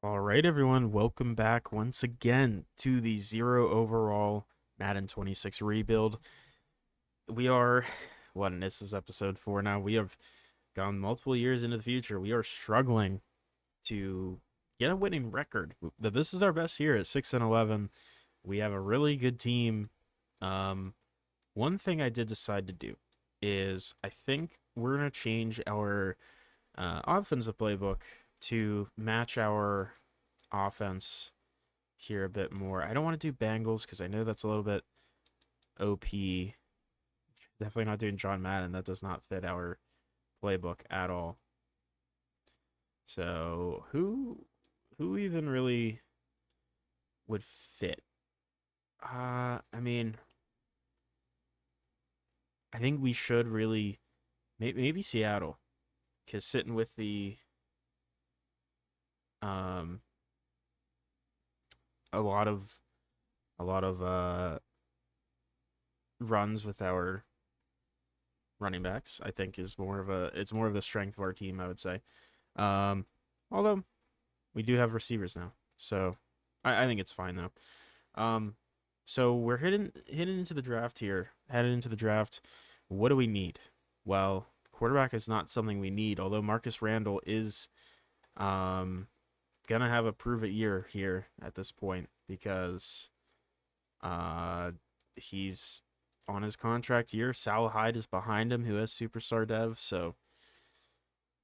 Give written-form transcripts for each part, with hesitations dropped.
All right, everyone, welcome back once again to the zero overall Madden 26 rebuild. We are, this is episode 4 now. We have gone multiple years into the future. We are struggling to get a winning record. This is our best year at 6 and 11. We have a really good team. Um, One thing I did decide to do is I think we're going to change our offensive playbook to match our offense here a bit more. I don't want to do Bengals because I know that's a little bit OP. Definitely not doing John Madden. That does not fit our playbook at all. So who even really would fit? I mean, I think we should really maybe Seattle because sitting with the um a lot of runs with our running backs, I think is more of the strength of our team, I would say. Um, Although we do have receivers now, so I think it's fine though. Um, so we're heading into the draft here. Headed into the draft. What do we need? Well, quarterback is not something we need. Although Marcus Randall is um gonna have a prove it year here at this point because uh he's on his contract year. Sal Hyde is behind him, who has superstar dev. So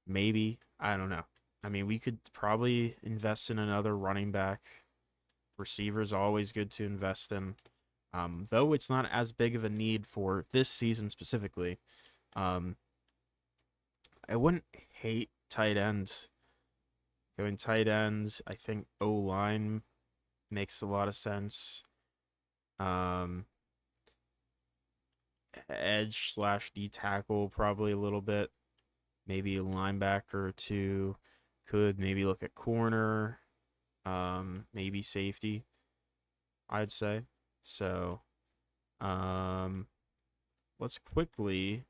maybe I don't know. I mean, we could probably invest in another running back. Receivers always good to invest in. Though it's not as big of a need for this season specifically. Um, I wouldn't hate tight end. Going tight ends, I think O line makes a lot of sense. Um, Edge slash D tackle probably a little bit. Maybe a linebacker or two. Could maybe look at corner. Maybe safety, I'd say. So, um, let's quickly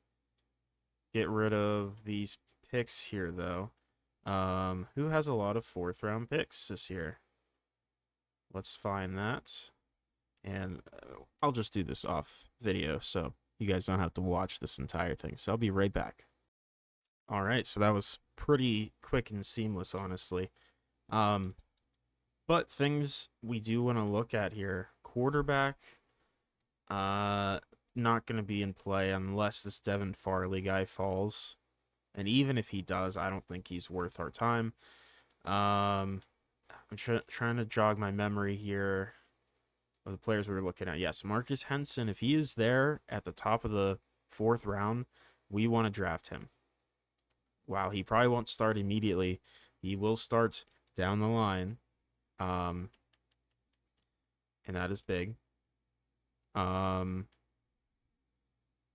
get rid of these picks here, though. Who has a lot of fourth round picks this year? Let's find that. And I'll just do this off video so you guys don't have to watch this entire thing. So I'll be right back. All right, so that was pretty quick and seamless, honestly. Um, but things we do want to look at here. Quarterback, uh, not going to be in play unless this Devin Farley guy falls. And even if he does, I don't think he's worth our time. Um, I'm trying to jog my memory here of the players we were looking at. Yes, Marcus Henson, if he is there at the top of the fourth round, we want to draft him. Wow, he probably won't start immediately. He will start down the line. Um, and that is big. Um,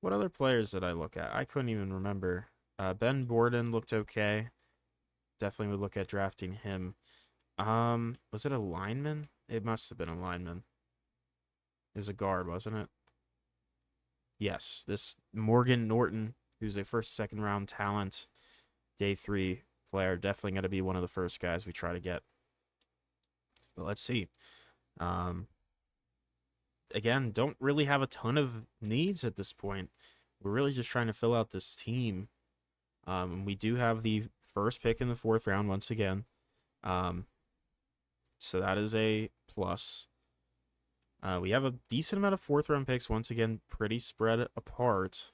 what other players did I look at? I couldn't even remember. Ben Borden looked okay. Definitely would look at drafting him. Was it a lineman? It must have been a lineman. It was a guard, wasn't it? Yes, this Morgan Norton, who's a first, second round talent, day 3 player, definitely going to be one of the first guys we try to get. But let's see. Um, Again, don't really have a ton of needs at this point. We're really just trying to fill out this team. We do have the first pick in the fourth round once again. Um, so that is a plus. We have a decent amount of fourth round picks, once again, pretty spread apart.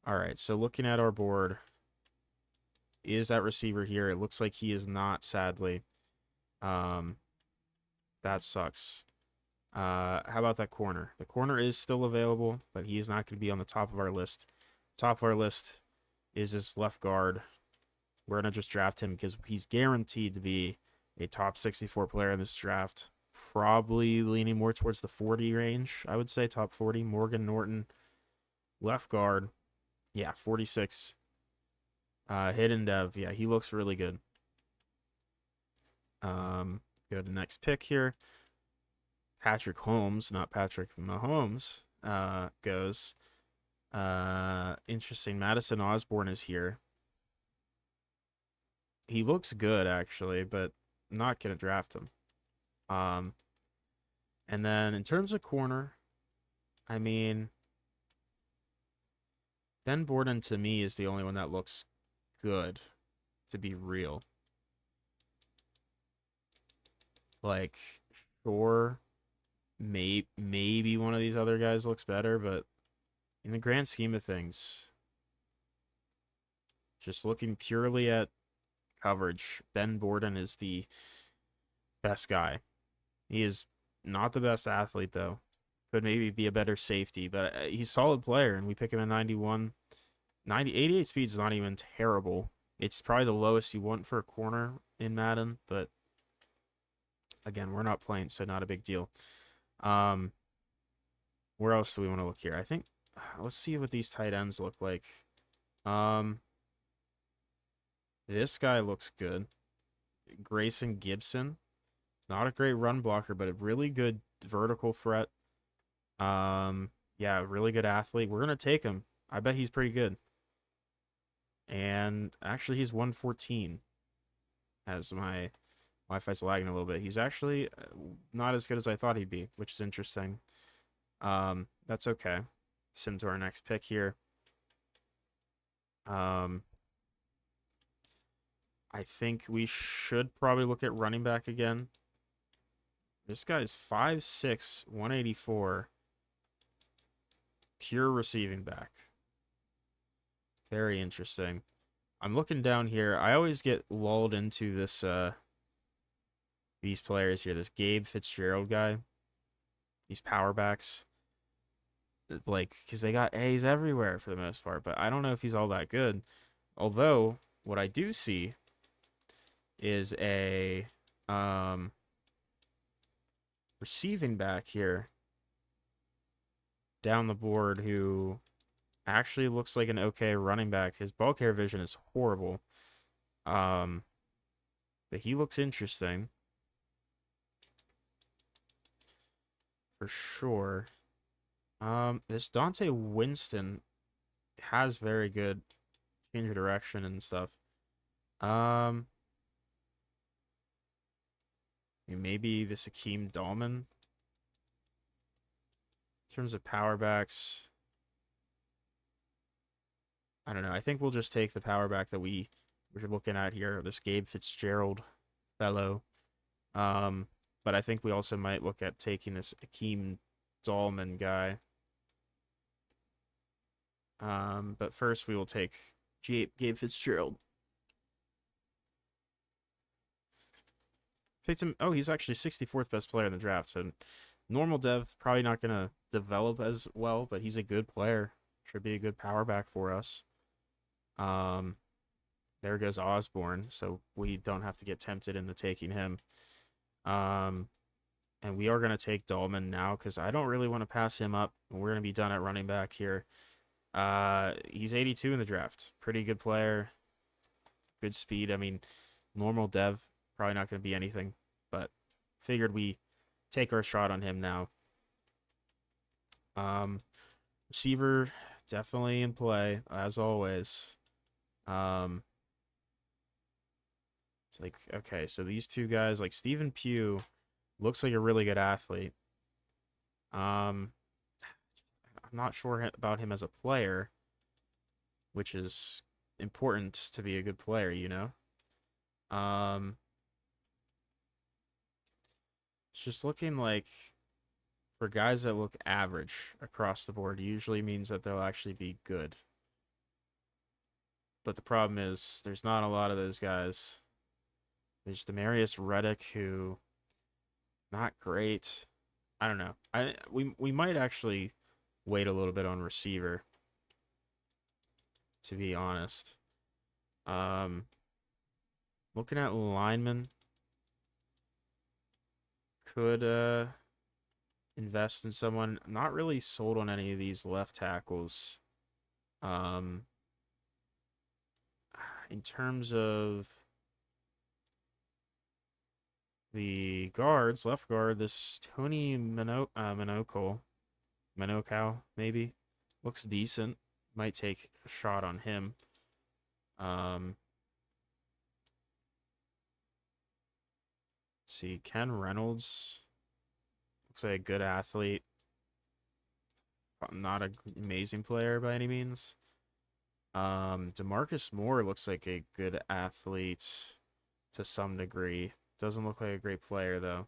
All right, so looking at our board, is that receiver here? It looks like he is not, sadly. Um, that sucks. How about that corner? The corner is still available, but he is not going to be on the top of our list. Top of our list is his left guard. We're going to just draft him because he's guaranteed to be a top 64 player in this draft. Probably leaning more towards the 40 range, I would say, top 40. Morgan Norton, left guard. Yeah, 46. Hidden dev. Yeah, he looks really good. Go to the next pick here. Patrick Holmes, not Patrick Mahomes, goes. Interesting. Madison Osborne is here. He looks good, actually, but not gonna draft him. Um, and then in terms of corner, I mean, Ben Borden to me is the only one that looks good, to be real. Like, sure, maybe one of these other guys looks better, but in the grand scheme of things, just looking purely at coverage, Ben Borden is the best guy. He is not the best athlete though. Could maybe be a better safety, but he's a solid player, and we pick him at 91. 88 speed is not even terrible. It's probably the lowest you want for a corner in Madden, but again, we're not playing, so not a big deal. Um, where else do we want to look here? I think let's see what these tight ends look like. Um, this guy looks good. Grayson Gibson, not a great run blocker, but a really good vertical threat. Yeah, really good athlete. We're gonna take him. I bet he's pretty good. And actually, he's 114. As my Wi-Fi's lagging a little bit. He's actually not as good as I thought he'd be, which is interesting. That's okay. Send to our next pick here. I think we should probably look at running back again. This guy's 5'6", 184. Pure receiving back. Very interesting. I'm looking down here. I always get lulled into this these players here. This Gabe Fitzgerald guy. These power backs. Like, because they got A's everywhere for the most part, but I don't know if he's all that good. Although, what I do see is a receiving back here down the board who actually looks like an okay running back. His ball care vision is horrible. But he looks interesting for sure. This Dante Winston has very good change of direction and stuff. Um, maybe this Akeem Dahlman. In terms of power backs, I don't know. I think we'll just take the power back that we're looking at here, this Gabe Fitzgerald fellow. But I think we also might look at taking this Akeem Dahlman guy. But first we will take Gabe Fitzgerald. Picked him. Oh, he's actually 64th best player in the draft. So normal dev, probably not going to develop as well, but he's a good player. Should be a good power back for us. There goes Osborne, so we don't have to get tempted into taking him. And we are going to take Dahlman now because I don't really want to pass him up. We're going to be done at running back here. He's 82 in the draft. Pretty good player. Good speed. I mean, normal dev, probably not going to be anything, but figured we take our shot on him now. Receiver, definitely in play, as always. It's like, okay, so these two guys, like Stephen Pugh, looks like a really good athlete. I'm not sure about him as a player, which is important to be a good player, you know? It's just looking like for guys that look average across the board usually means that they'll actually be good. But the problem is there's not a lot of those guys. There's Demarius Reddick, who not great. I don't know. We might actually wait a little bit on receiver, to be honest. Looking at linemen, could invest in someone. Not really sold on any of these left tackles. In terms of the guards, left guard, this Tony Minocal, maybe, looks decent. Might take a shot on him. See, Ken Reynolds looks like a good athlete. Not an amazing player by any means. Demarcus Moore looks like a good athlete to some degree. Doesn't look like a great player though.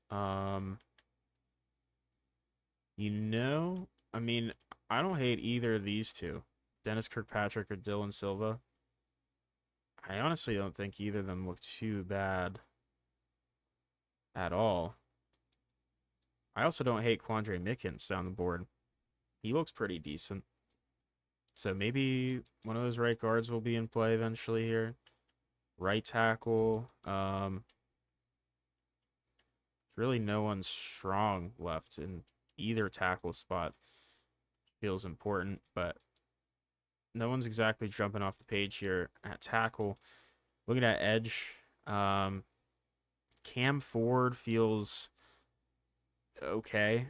Um, I mean, I don't hate either of these two, Dennis Kirkpatrick or Dylan Silva. I honestly don't think either of them look too bad at all. I also don't hate Quandre Mickens down the board. He looks pretty decent. So maybe one of those right guards will be in play eventually here. Right tackle. Really no one strong left in either tackle spot. Feels important, but no one's exactly jumping off the page here at tackle. Looking at edge, Cam Ford feels okay.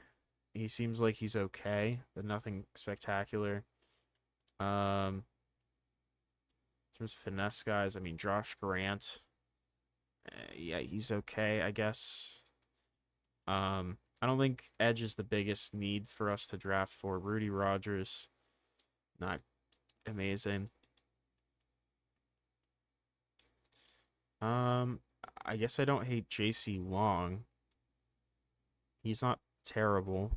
He seems like he's okay, but nothing spectacular. In terms of finesse guys, I mean Josh Grant. Yeah, he's okay, I guess. I don't think edge is the biggest need for us to draft for. Rudy Rogers, not amazing. Um, I guess I don't hate JC Long. He's not terrible.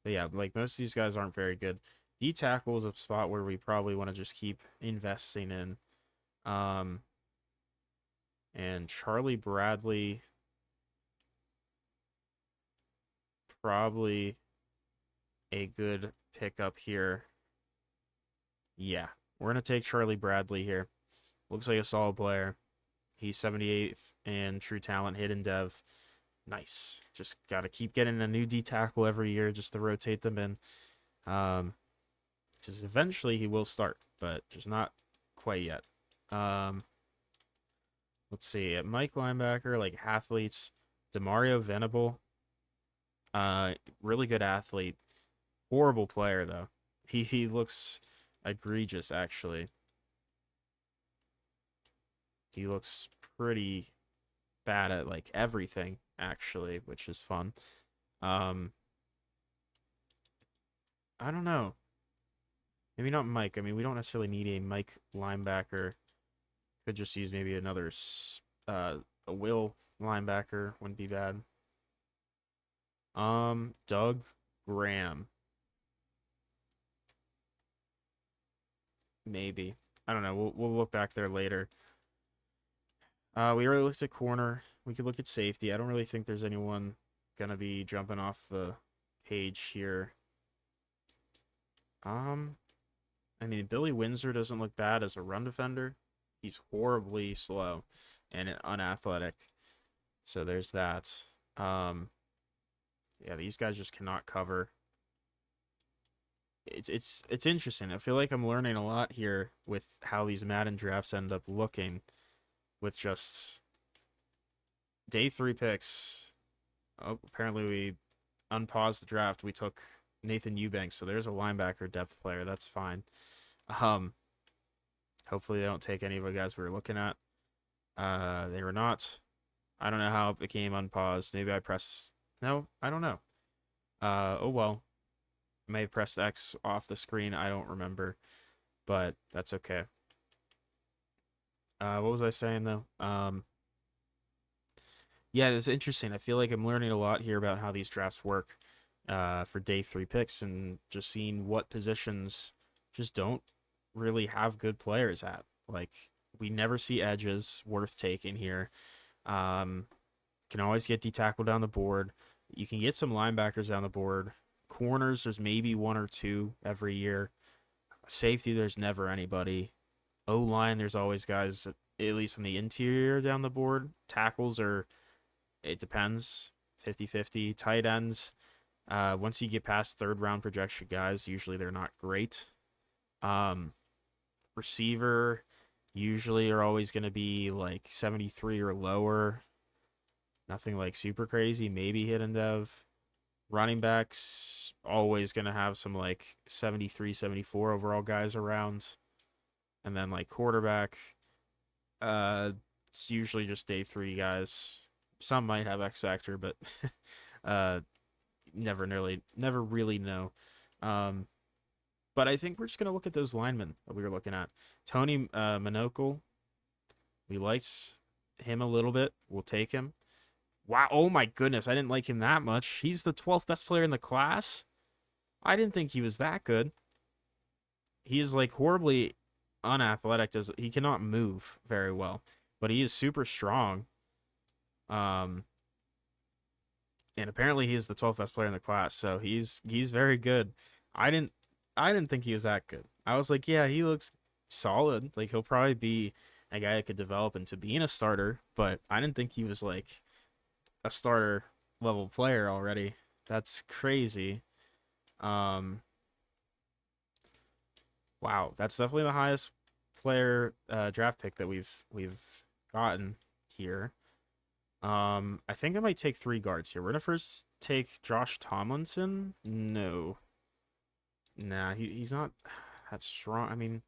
But yeah, like most of these guys aren't very good. D tackle is a spot where we probably want to just keep investing in. Um, and Charlie Bradley probably a good pickup here. Yeah, we're gonna take Charlie Bradley here. Looks like a solid player. He's 78th in true talent, hidden dev. Nice. Just got to keep getting a new D tackle every year just to rotate them in. Because eventually he will start, but just not quite yet. Let's see. At Mike linebacker, like athletes, Demario Venable. Really good athlete. Horrible player though. He looks egregious actually. He looks pretty bad at like everything actually, which is fun. Um, I don't know. Maybe not Mike. I mean, we don't necessarily need a Mike linebacker. Could just use maybe another a Will linebacker wouldn't be bad. Doug Graham. Maybe. I don't know. We'll look back there later. We already looked at corner. We could look at safety. I don't really think there's anyone gonna be jumping off the page here. I mean, Billy Windsor doesn't look bad as a run defender. He's horribly slow and unathletic. So there's that. Yeah, these guys just cannot cover. It's interesting. I feel like I'm learning a lot here with how these Madden drafts end up looking with just day 3 picks. Oh, apparently we unpaused the draft. We took Nathan Eubanks, so there's a linebacker depth player. That's fine. Um, Hopefully they don't take any of the guys we were looking at. They were not. I don't know how it became unpaused. Maybe I pressed. No, I don't know. Oh well. I may have pressed X off the screen. I don't remember, but that's okay. What was I saying though? Yeah, it's interesting. I feel like I'm learning a lot here about how these drafts work. For day 3 picks and just seeing what positions just don't really have good players at. Like we never see edges worth taking here. Can always get D tackle down the board. You can get some linebackers down the board. Corners, there's maybe one or two every year. Safety, there's never anybody. O line, there's always guys at least in the interior down the board. Tackles are, it depends, 50-50. Tight ends, once you get past 3rd round projection guys, usually they're not great. Receiver usually are always going to be like 73 or lower. Nothing like super crazy. Maybe hidden dev. Running backs always going to have some like 73, 74 overall guys around. And then like quarterback, It's usually just day three guys. Some might have X Factor, but uh, never really know. Um, but I think we're just gonna look at those linemen that we were looking at. Tony Monocle, we liked him a little bit. We'll take him. Wow! Oh my goodness, I didn't like him that much. He's the 12th best player in the class. I didn't think he was that good. He is like horribly unathletic. Does he cannot move very well, but he is super strong. Um, and apparently he is the 12th best player in the class, so he's very good. I didn't I didn't think he was that good. I was like, yeah, he looks solid. Like he'll probably be a guy that could develop into being a starter, but I didn't think he was like a starter level player already. That's crazy. Um, wow, that's definitely the highest player draft pick that we've gotten here. I think I might take three guards here. We're gonna first take Josh Tomlinson. No, nah, he's not that strong. I mean,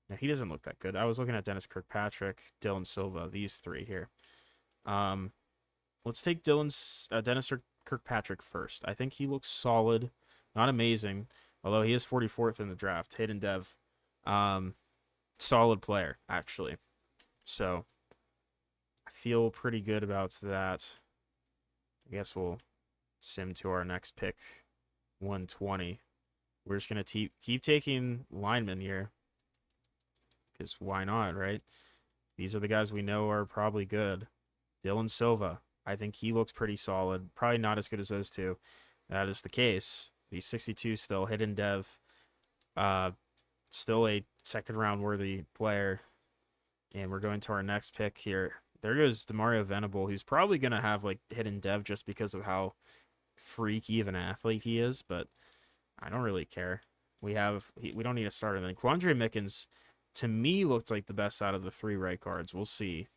no, he doesn't look that good. I was looking at Dennis Kirkpatrick, Dylan Silva, these three here. Um, let's take Dennis Kirkpatrick first. I think he looks solid, not amazing, although he is 44th in the draft. Hidden dev, um, solid player actually. So I feel pretty good about that. I guess we'll sim to our next pick, 120. We're just gonna keep taking linemen here, because why not, right? These are the guys we know are probably good. Dylan Silva, I think he looks pretty solid. Probably not as good as those two. That is the case. He's 62 still, hidden dev. Uh, still a second round worthy player. And we're going to our next pick here. There goes Demario Venable, who's probably gonna have like hidden dev just because of how freaky of an athlete he is, but I don't really care. We don't need a starter then. Quandre Mickens, to me, looked like the best out of the three right guards. We'll see.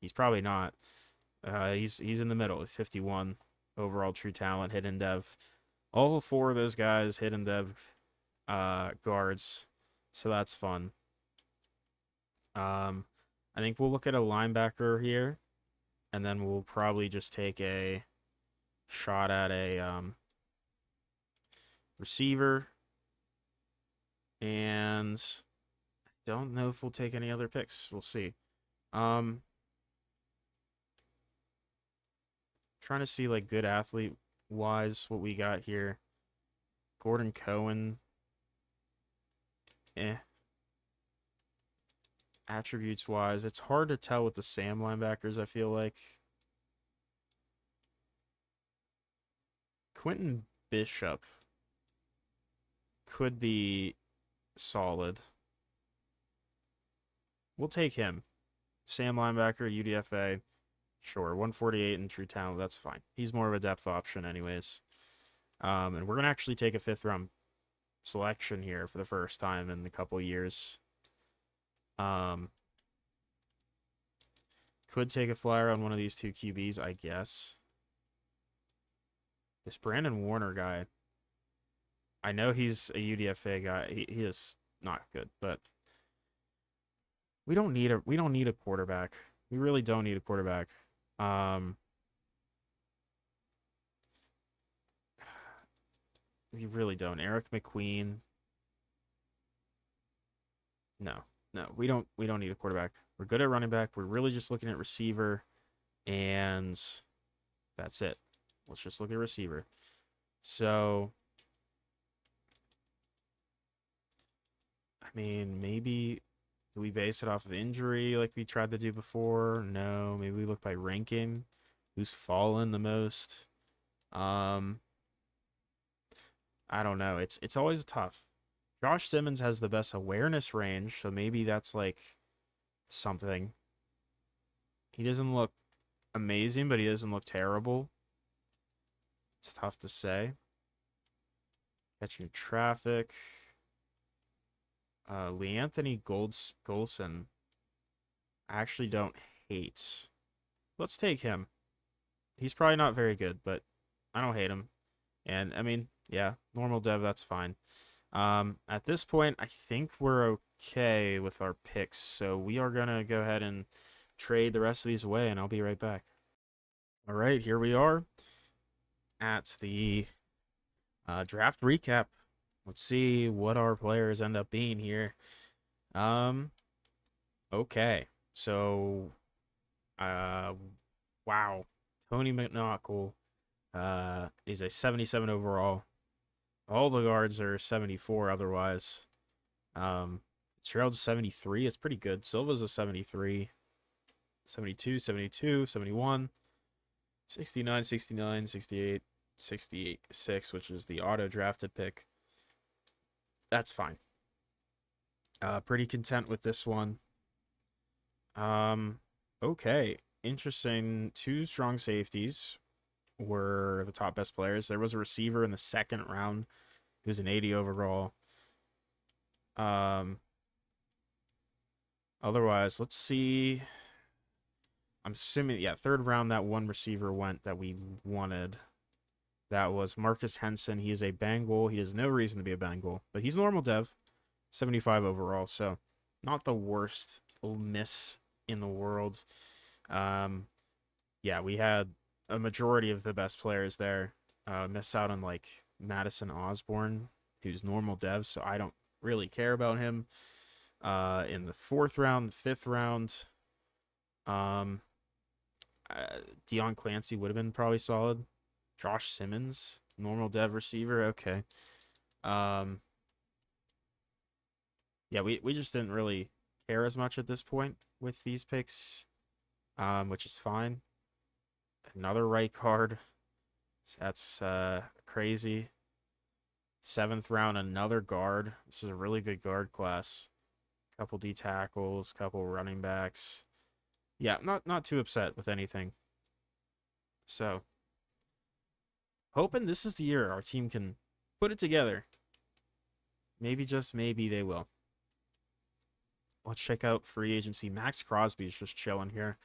He's probably not. He's in the middle. He's 51 overall true talent, hidden dev. All four of those guys hidden dev guards, so that's fun. I think we'll look at a linebacker here, and then we'll probably just take a shot at a receiver. And don't know if we'll take any other picks. We'll see. Um, trying to see like good athlete wise what we got here. Gordon Cohen. Eh. Attributes wise, it's hard to tell with the Sam linebackers, I feel like. Quentin Bishop could be solid. We'll take him. Sam linebacker, UDFA. Sure, 148 in true talent. That's fine. He's more of a depth option, anyways. And we're gonna actually take a fifth round selection here for the first time in a couple years. Could take a flyer on one of these two QBs, I guess. This Brandon Warner guy, I know he's a UDFA guy. He is not good, but we don't need a quarterback. We really don't need a quarterback. We really don't. Eric McQueen. No. No, we don't need a quarterback. We're good at running back. We're really just looking at receiver, and that's it. Let's just look at receiver. So I mean, maybe do we base it off of injury like we tried to do before? No, maybe we look by ranking. Who's fallen the most? Um, I don't know. It's always tough. Josh Simmons has the best awareness range, so maybe that's like something. He doesn't look amazing, but he doesn't look terrible. It's tough to say. Catching traffic. Leanthony Golson, I actually don't hate. Let's take him. He's probably not very good, but I don't hate him. And I mean, yeah, normal dev, that's fine. At this point, I think we're okay with our picks, so we are gonna go ahead and trade the rest of these away, and I'll be right back. All right, here we are at the draft recap. Let's see what our players end up being here. Um, okay, so wow, Tony McNaughton is a 77 overall. All the guards are 74 otherwise. Fitzgerald's a 73. It's pretty good. Silva's a 73. 72, 72, 71, 69, 69, 68, 68, 6, which is the auto drafted pick. That's fine. Pretty content with this one. Okay. Interesting. Two strong safeties were the top best players. There was a receiver in the second round who's an 80 overall. Otherwise, let's see. I'm assuming, yeah, third round, that one receiver went that we wanted. That was Marcus Henson. He is a Bengal. He has no reason to be a Bengal, but he's normal dev, 75 overall. So not the worst miss in the world. Yeah, we had a majority of the best players there. Miss out on like Madison Osborne, who's normal dev, so I don't really care about him. In the fourth round, the fifth round, Deion Clancy would have been probably solid. Josh Simmons, normal dev receiver, okay. Yeah, we just didn't really care as much at this point with these picks, which is fine. Another right guard. That's crazy. Seventh round, another guard. This is a really good guard class. Couple D tackles, couple running backs. Yeah, not too upset with anything. So, hoping this is the year our team can put it together. Maybe, just maybe, they will. Let's check out free agency. Max Crosby is just chilling here.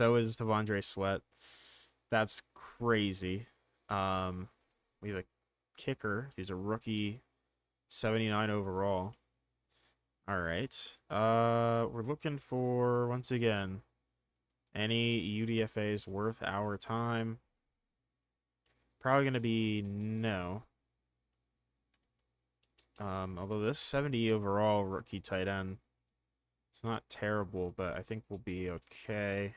So is Devondre Sweat. That's crazy. We have a kicker. He's a rookie, 79 overall. All right. We're looking for, once again, any UDFAs worth our time. Probably going to be no. Although this 70 overall rookie tight end, it's not terrible, but I think we'll be okay.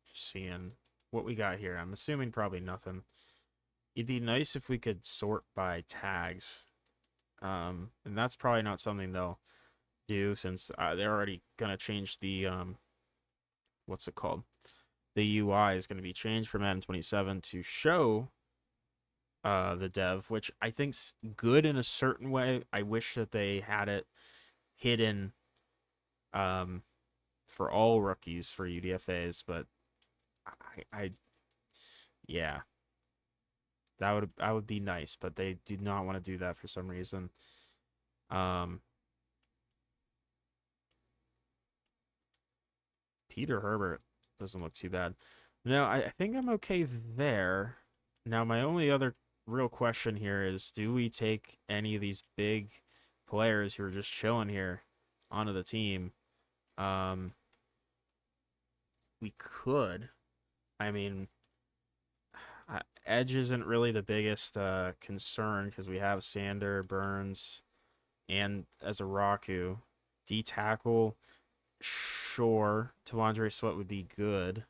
Just seeing what we got here. I'm assuming probably nothing. It'd be nice if we could sort by tags. And that's probably not something they'll do since they're already gonna change the what's it called? The UI is gonna be changed from Madden 27 to show the dev, which I think's good in a certain way. I wish that they had it hidden for all rookies for UDFAs, but I yeah. That would be nice, but they do not want to do that for some reason. Peter Herbert doesn't look too bad. No, I think I'm okay there. Now, my only other real question here is, do we take any of these big players who are just chilling here onto the team? We could. I mean, edge isn't really the biggest concern because we have Sander, Burns, and as a Raku. D tackle, sure. Tavondre Sweat would be good.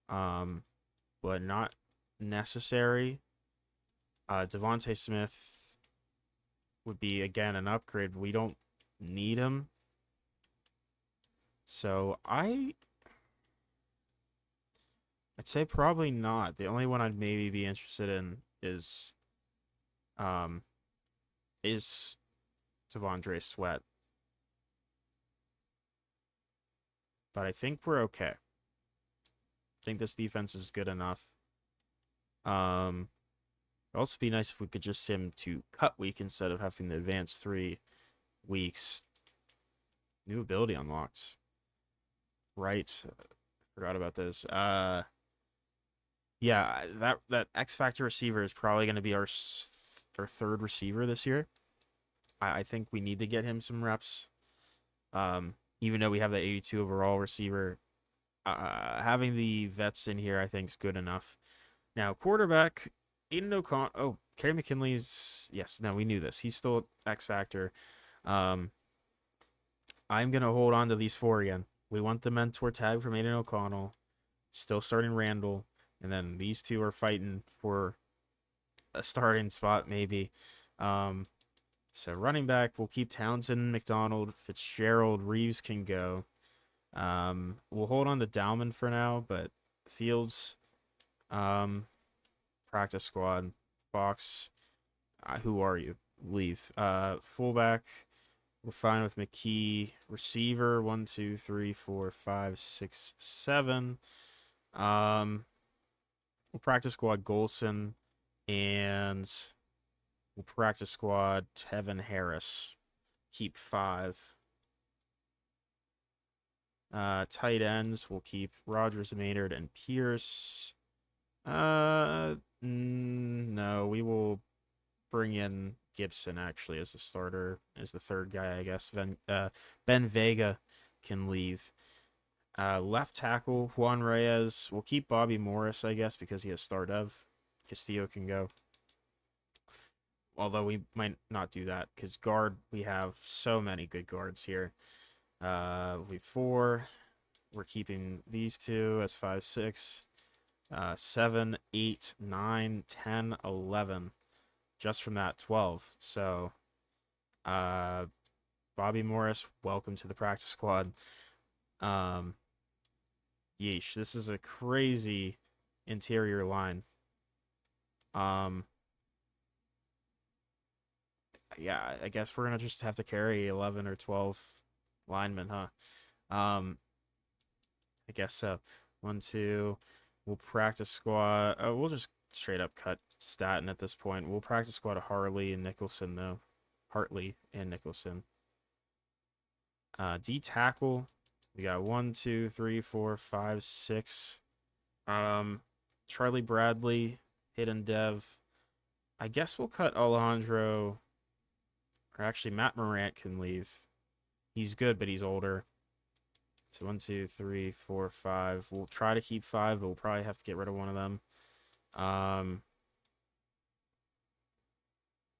But not necessary. Devontae Smith would be again an upgrade. We don't need him. So I'd say probably not. The only one I'd maybe be interested in is Tavondre Sweat. But I think we're okay. I think this defense is good enough. It'd also be nice if we could just sim to cut week instead of having to advance 3 weeks. New ability unlocked. Right. Forgot about this. Yeah, that X Factor receiver is probably going to be our third receiver this year. I think we need to get him some reps. Even though we have the 82 overall receiver, having the vets in here, I think, is good enough. Now, quarterback, Aiden O'Connor. Oh, Kerry McKinley's. Yes, no, we knew this. He's still X Factor. Um, I'm going to hold on to these four again. We want the mentor tag from Aiden O'Connell. Still starting Randall. And then these two are fighting for a starting spot, maybe. Um, so running back, we'll keep Townsend, McDonald, Fitzgerald, Reeves can go. We'll hold on to Dowman for now, but Fields, um, practice squad, Fox, who are you? Leave. Fullback, we're fine with McKee. Receiver, 1, 2, 3, 4, 5, 6, 7. We'll practice squad Golson, and we'll practice squad Tevin Harris. Keep 5. Tight ends, we'll keep Rogers, Maynard, and Pierce. No, we will bring in Gibson actually as the starter, as the third guy, I guess. Ben Vega can leave. Left tackle, Juan Reyes. We'll keep Bobby Morris, I guess, because he has star dev. Castillo can go. Although we might not do that, because guard, we have so many good guards here. We have 4. We're keeping these two as 5, 6, 7, 8, 9, 10, 11. Just from that, 12. So, Bobby Morris, welcome to the practice squad. Yeesh, this is a crazy interior line. Yeah, I guess we're gonna just have to carry 11 or 12 linemen, huh? I guess so. 1, 2. We'll practice squad. Oh, we'll just straight up cut Staten at this point. We'll practice squad of Harley and Nicholson though. Hartley and Nicholson. D tackle. We got 1, 2, 3, 4, 5, 6. Charlie Bradley, hidden dev. I guess we'll cut Alejandro. Or actually, Matt Morant can leave. He's good, but he's older. So 1, 2, 3, 4, 5. We'll try to keep 5, but we'll probably have to get rid of one of them.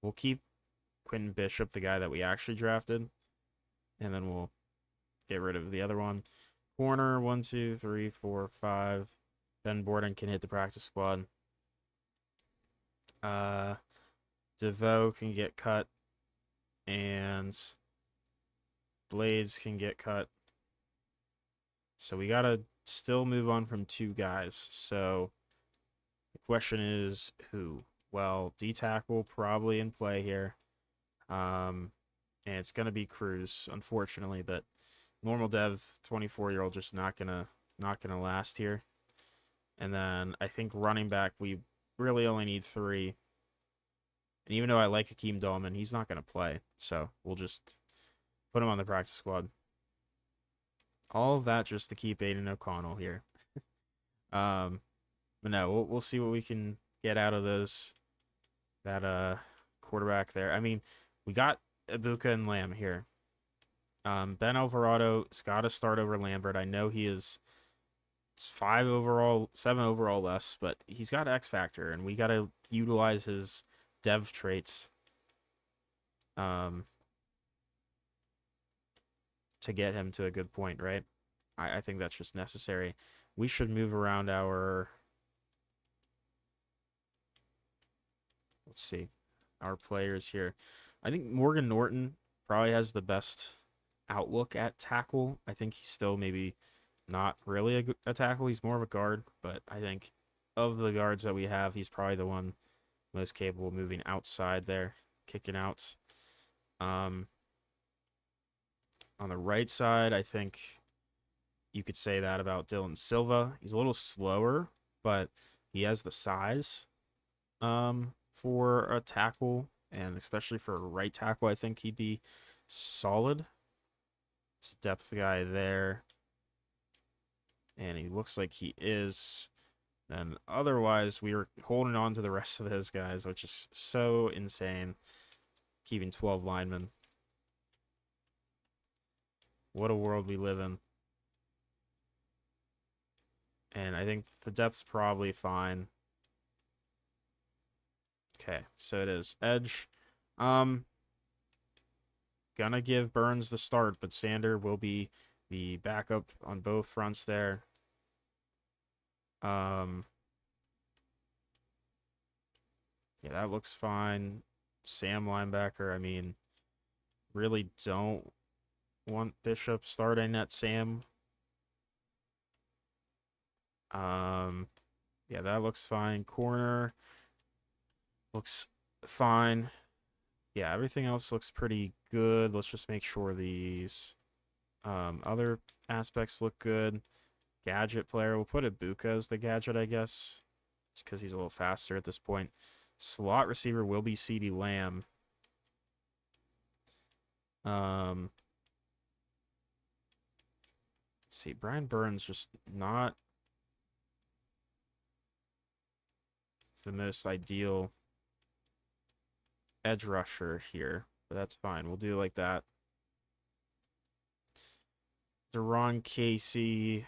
We'll keep Quentin Bishop, the guy that we actually drafted, and then we'll get rid of the other one. Corner, 1, 2, 3, 4, 5. Ben Borden can hit the practice squad. DeVoe can get cut, and Blades can get cut. So we gotta still move on from 2 guys. So the question is who? Well, D tackle probably in play here. And it's gonna be Cruz, unfortunately, but normal dev 24-year-old just not gonna last here. And then I think running back we really only need 3. And even though I like Hakeem Dolman, he's not gonna play. So we'll just put him on the practice squad. All of that just to keep Aiden O'Connell here. But no, we'll see what we can get out of that quarterback there. I mean, we got Ibuka and Lamb here. Ben Alvarado's got to start over Lambert. I know he is 5 overall, 7 overall less, but he's got X factor, and we got to utilize his dev traits to get him to a good point, right? I think that's just necessary. We should move around our, let's see, our players here. I think Morgan Norton probably has the best outlook at tackle. I think he's still maybe not really a tackle. He's more of a guard, but I think of the guards that we have, he's probably the one most capable of moving outside there, kicking out. On the right side, I think you could say that about Dylan Silva. He's a little slower, but he has the size for a tackle, and especially for a right tackle, I think he'd be solid. It's a depth guy there, and he looks like he is. And otherwise, we are holding on to the rest of those guys, which is so insane. keeping 12 linemen. What a world we live in. And I think the depth's probably fine. Okay, so it is. Edge. Gonna give Burns the start, but Sander will be the backup on both fronts there. Yeah, that looks fine. Sam linebacker, I mean, really don't want Bishop starting at Sam. Yeah, that looks fine. Corner looks fine. Yeah, everything else looks pretty good. Let's just make sure these other aspects look good. Gadget player, we'll put Ibuka as the gadget, I guess, just because he's a little faster at this point. Slot receiver will be CeeDee Lamb. Let's see, Brian Burns just not the most ideal edge rusher here, but that's fine. We'll do it like that. Deron Casey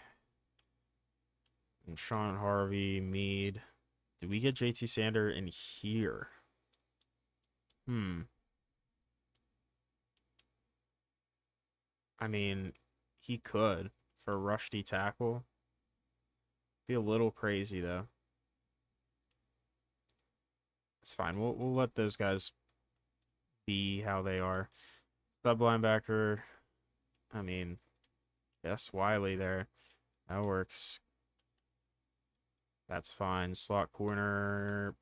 and Sean Harvey, Mead. Did we get JT Sander in here? I mean, he could for a rush D tackle. Be a little crazy though. It's fine. We'll let those guys be how they are. Sub linebacker. I mean, yes, Wiley there. That works. That's fine. Slot corner.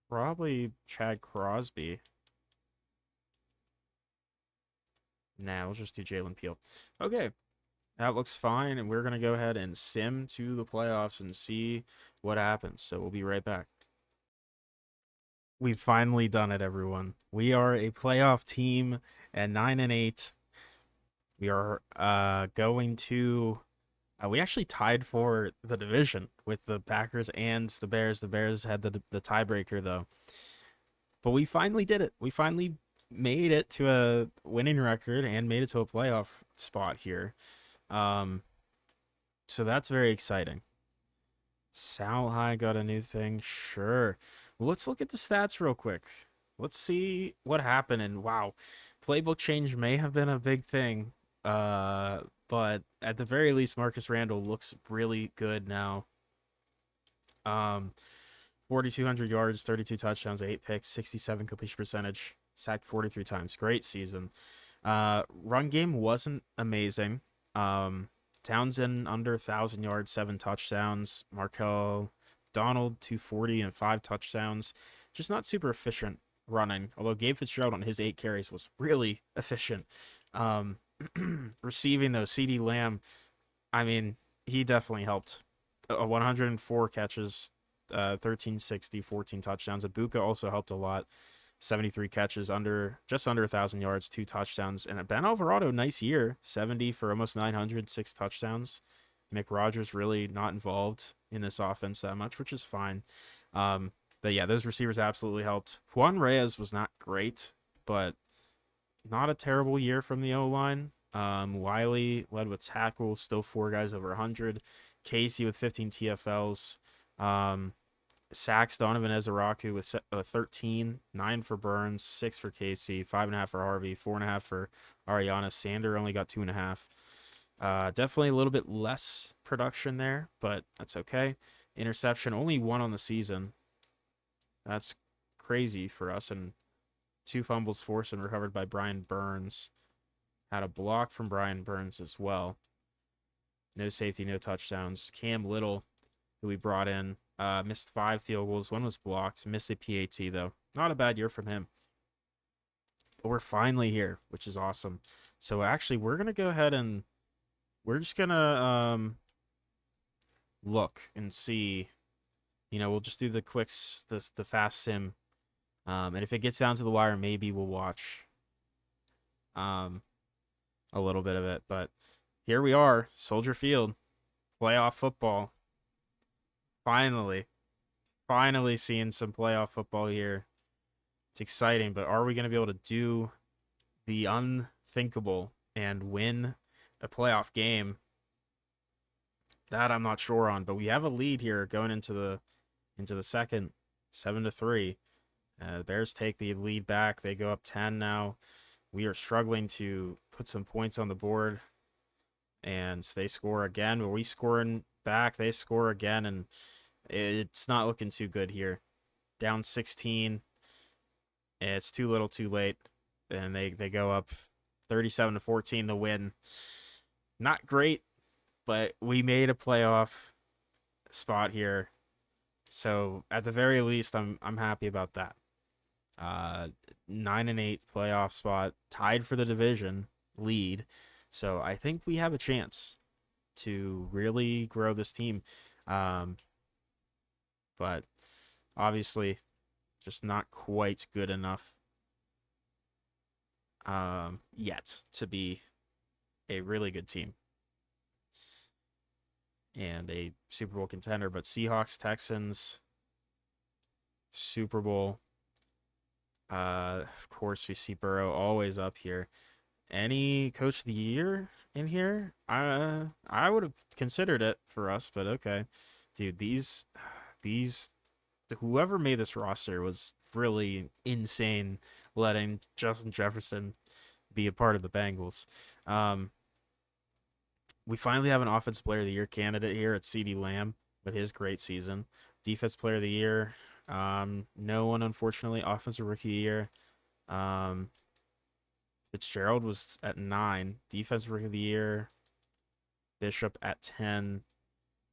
Probably Chad Crosby. Nah, we'll just do Jalen Peele. Okay. That looks fine, and we're going to go ahead and sim to the playoffs and see what happens. So we'll be right back. We've finally done it, everyone. We are a playoff team at 9-8. We are going to. We actually tied for the division with the Packers and the Bears. The Bears had the tiebreaker though, but we finally did it. We finally made it to a winning record and made it to a playoff spot here. So that's very exciting. Sal High got a new thing. Sure. Well, let's look at the stats real quick. Let's see what happened. And wow, playbook change may have been a big thing. But at the very least, Marcus Randall looks really good now. 4,200 yards, 32 touchdowns, 8 picks, 67 completion percentage, sacked 43 times. Great season. Run game wasn't amazing. Townsend under 1,000 yards, 7 touchdowns. Markel Donald 240 and 5 touchdowns. Just not super efficient running. Although Gabe Fitzgerald on his 8 carries was really efficient. Receiving though, CeeDee Lamb, I mean, he definitely helped. 104 catches, 1360, 14 touchdowns. Ibuka also helped a lot. 73 catches, just under 1,000 yards, 2 touchdowns. And Ben Alvarado, nice year. 70 for almost 900, 6 touchdowns. Mick Rogers really not involved in this offense that much, which is fine. But yeah, those receivers absolutely helped. Juan Reyes was not great, but not a terrible year from the O-line. Wiley led with tackles, still 4 guys over 100. Casey with 15 TFLs. Sacks, Donovan Ezeraku with 13, 9 for Burns, 6 for Casey, 5.5 for Harvey, 4.5 for Ariana. Sander only got 2.5. Definitely a little bit less production there, but that's okay. Interception, only 1 on the season. That's crazy for us. And 2 fumbles forced and recovered by Brian Burns. Had a block from Brian Burns as well. No safety, no touchdowns. Cam Little, who we brought in, missed 5 field goals. 1 was blocked. Missed a PAT, though. Not a bad year from him. But we're finally here, which is awesome. So actually, we're going to go ahead and we're just going to look and see. You know, we'll just do the the fast sim. And if it gets down to the wire, maybe we'll watch a little bit of it. But here we are, Soldier Field, playoff football. Finally seeing some playoff football here. It's exciting, but are we going to be able to do the unthinkable and win a playoff game? That I'm not sure on, but we have a lead here going into the second, 7-3. Bears take the lead back. They go up 10 now. We are struggling to put some points on the board, and they score again. But we scoring back, they score again, and it's not looking too good here. Down 16. It's too little, too late, and they go up 37-14 to win. Not great, but we made a playoff spot here, so at the very least, I'm happy about that. Uh, 9-8 playoff spot, tied for the division lead. So I think we have a chance to really grow this team. Um, but obviously, just not quite good enough yet to be a really good team and a Super Bowl contender. But Seahawks, Texans, Super Bowl. Of course, we see Burrow always up here. Any coach of the year in here? I would have considered it for us, but okay, dude. These whoever made this roster was really insane, letting Justin Jefferson be a part of the Bengals. Um, we finally have an Offensive Player of the Year candidate here at CeeDee Lamb with his great season. Defense Player of the Year, no one unfortunately. Offensive Rookie of the Year, um, Fitzgerald was at 9. Defensive Rookie of the Year, Bishop at 10.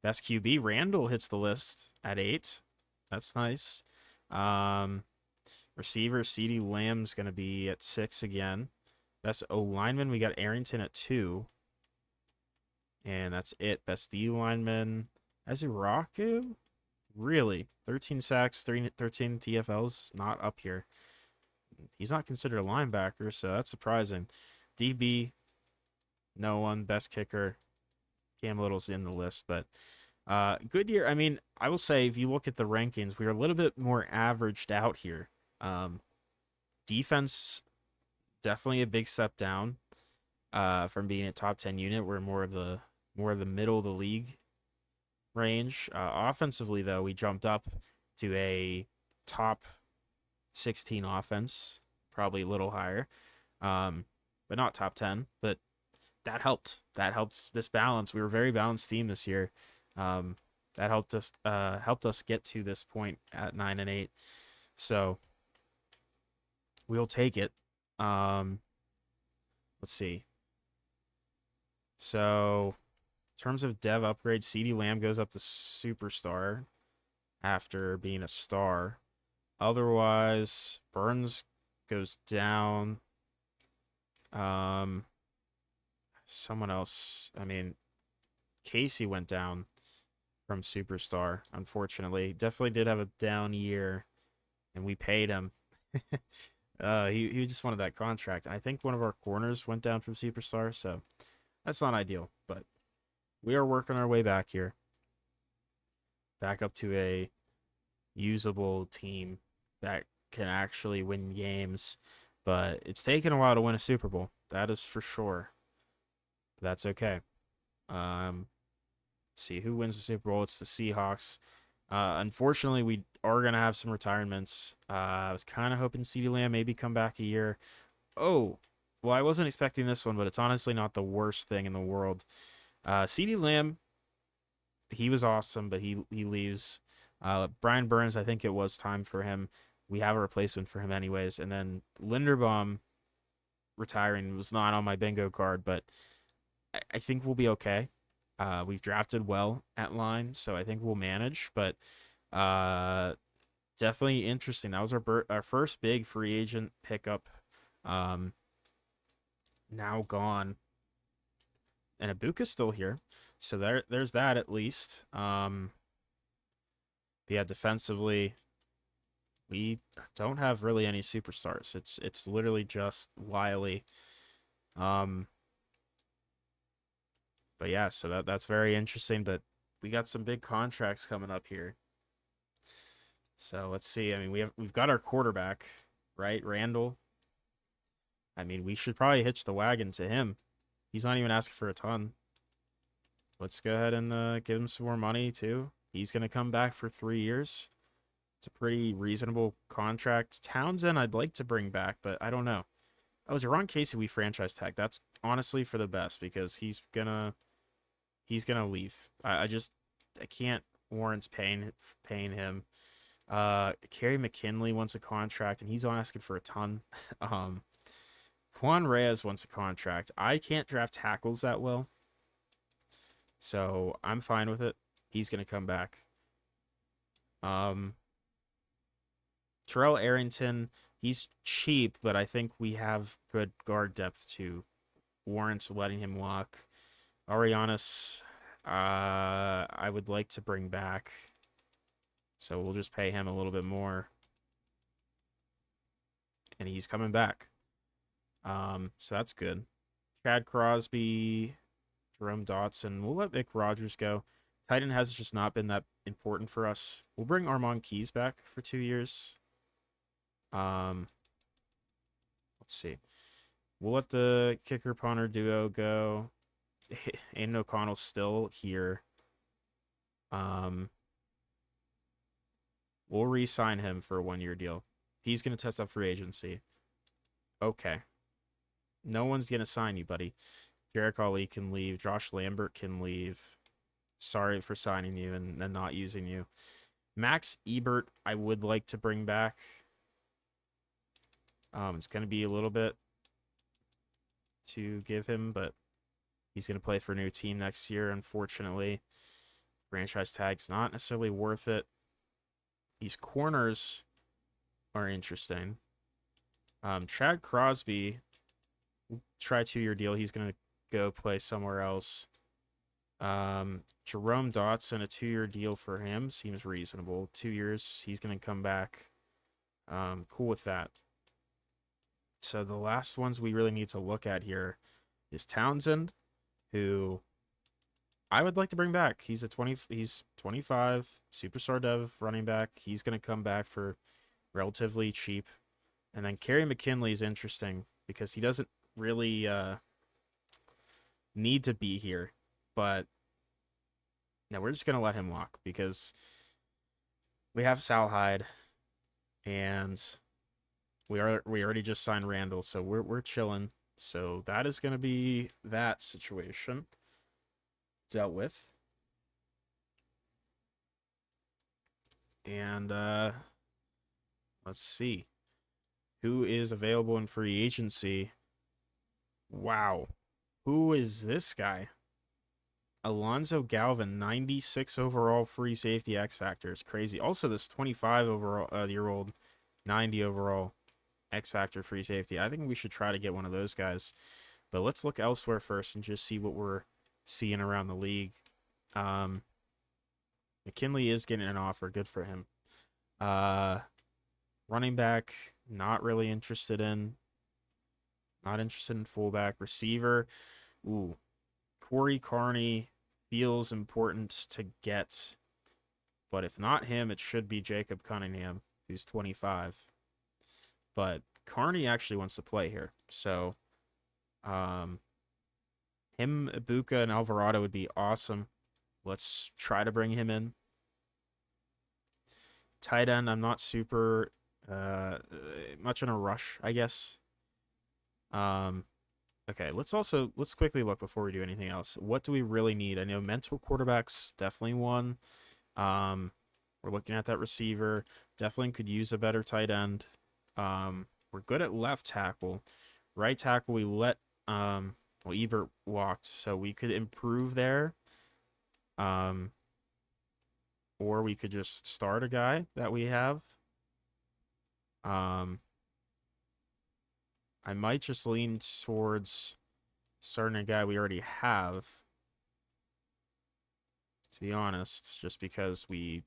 Best QB, Randall hits the list at 8. That's nice. Receiver, CeeDee Lamb's going to be at 6 again. Best O lineman, we got Arrington at 2. And that's it. Best D lineman, Azuraku? Really? 13 sacks, 13 TFLs? Not up here. He's not considered a linebacker, so that's surprising. DB, no one. Best kicker, Cam Little's in the list, but good year. I mean, I will say if you look at the rankings, we are a little bit more averaged out here. Defense, definitely a big step down from being a top 10 unit. We're more of the middle of the league range. Offensively, though, we jumped up to a top 16 offense, probably a little higher, but not top 10. But that helped. That helps this balance. We were a very balanced team this year. That helped us get to this point at 9-8. So we'll take it. Let's see. So in terms of dev upgrade, CeeDee Lamb goes up to superstar after being a star. Otherwise, Burns goes down. Someone else. I mean, Casey went down from superstar, unfortunately. Definitely did have a down year, and we paid him. He just wanted that contract. I think one of our corners went down from superstar, so that's not ideal, but we are working our way back here. Back up to a usable team that can actually win games, but it's taken a while to win a Super Bowl. That is for sure. That's okay. Let's see who wins the Super Bowl. It's the Seahawks. Unfortunately, we are gonna have some retirements. I was kind of hoping CeeDee Lamb maybe come back a year. Oh, well, I wasn't expecting this one, but it's honestly not the worst thing in the world. CeeDee Lamb, he was awesome, but he leaves. Brian Burns, I think it was time for him. We have a replacement for him anyways. And then Linderbaum retiring was not on my bingo card, but I think we'll be okay. We've drafted well at line, so I think we'll manage. But definitely interesting. That was our first big free agent pickup. Now gone. And Ibuka's still here, so there's that at least. Yeah, defensively, we don't have really any superstars. It's literally just Wiley. But yeah, so that's very interesting. But we got some big contracts coming up here. So let's see. I mean, we've got our quarterback. right? Randall. I mean, we should probably hitch the wagon to him. He's not even asking for a ton. Let's go ahead and give him some more money too. He's gonna come back for 3 years. It's a pretty reasonable contract. Townsend, I'd like to bring back, but I don't know. Oh, Jerron Casey, we franchise tag. That's honestly for the best because he's gonna leave. I can't warrant paying him. Kerry McKinley wants a contract, and he's asking for a ton. Um, Juan Reyes wants a contract. I can't draft tackles that well, so I'm fine with it. He's gonna come back. Um, Terrell Arrington, he's cheap, but I think we have good guard depth to warrant letting him walk. Arianis, I would like to bring back, so we'll just pay him a little bit more, and he's coming back. So that's good. Chad Crosby, Jerome Dotson. We'll let Nick Rogers go. Titan has just not been that important for us. We'll bring Armand Keys back for 2 years. Let's see. We'll let the kicker punter duo go. Aiden O'Connell's still here. We'll re-sign him for a 1-year deal. He's gonna test out free agency. Okay. No one's gonna sign you, buddy. Jarek Ali can leave. Josh Lambert can leave. Sorry for signing you and then not using you. Max Ebert, I would like to bring back. It's gonna be a little bit to give him, but he's gonna play for a new team next year, unfortunately. Franchise tag's not necessarily worth it. These corners are interesting. Chad Crosby, try 2-year deal. He's gonna go play somewhere else. Jerome Dotson, a 2-year deal for him seems reasonable. 2 years, he's gonna come back. Cool with that. So the last ones we really need to look at here is Townsend, who I would like to bring back. He's 25, superstar dev running back. He's gonna come back for relatively cheap. And then Kerry McKinley is interesting because he doesn't really need to be here, but no, we're just gonna let him walk because we have Sal Hyde, and we already just signed Randall, so we're chilling. So that is gonna be that situation dealt with. And let's see who is available in free agency. Wow, who is this guy? Alonzo Galvin, 96 overall free safety X Factor is crazy. Also, this 25 overall year old, 90 overall X Factor free safety. I think we should try to get one of those guys. But let's look elsewhere first and just see what we're seeing around the league. McKinley is getting an offer. Good for him. Running back, not really interested in. Not interested in fullback. Receiver, ooh. Corey Carney feels important to get. But if not him, it should be Jacob Cunningham, who's 25. But Carney actually wants to play here. So him, Ibuka, and Alvarado would be awesome. Let's try to bring him in. Tight end, I'm not super much in a rush, I guess. Okay, let's quickly look before we do anything else. What do we really need? I know mentor quarterbacks, definitely one. We're looking at that receiver. Definitely could use a better tight end. We're good at left tackle. Right tackle, we let Ebert walked, so we could improve there. Or we could just start a guy that we have. I might just lean towards starting a guy we already have, to be honest, just because we've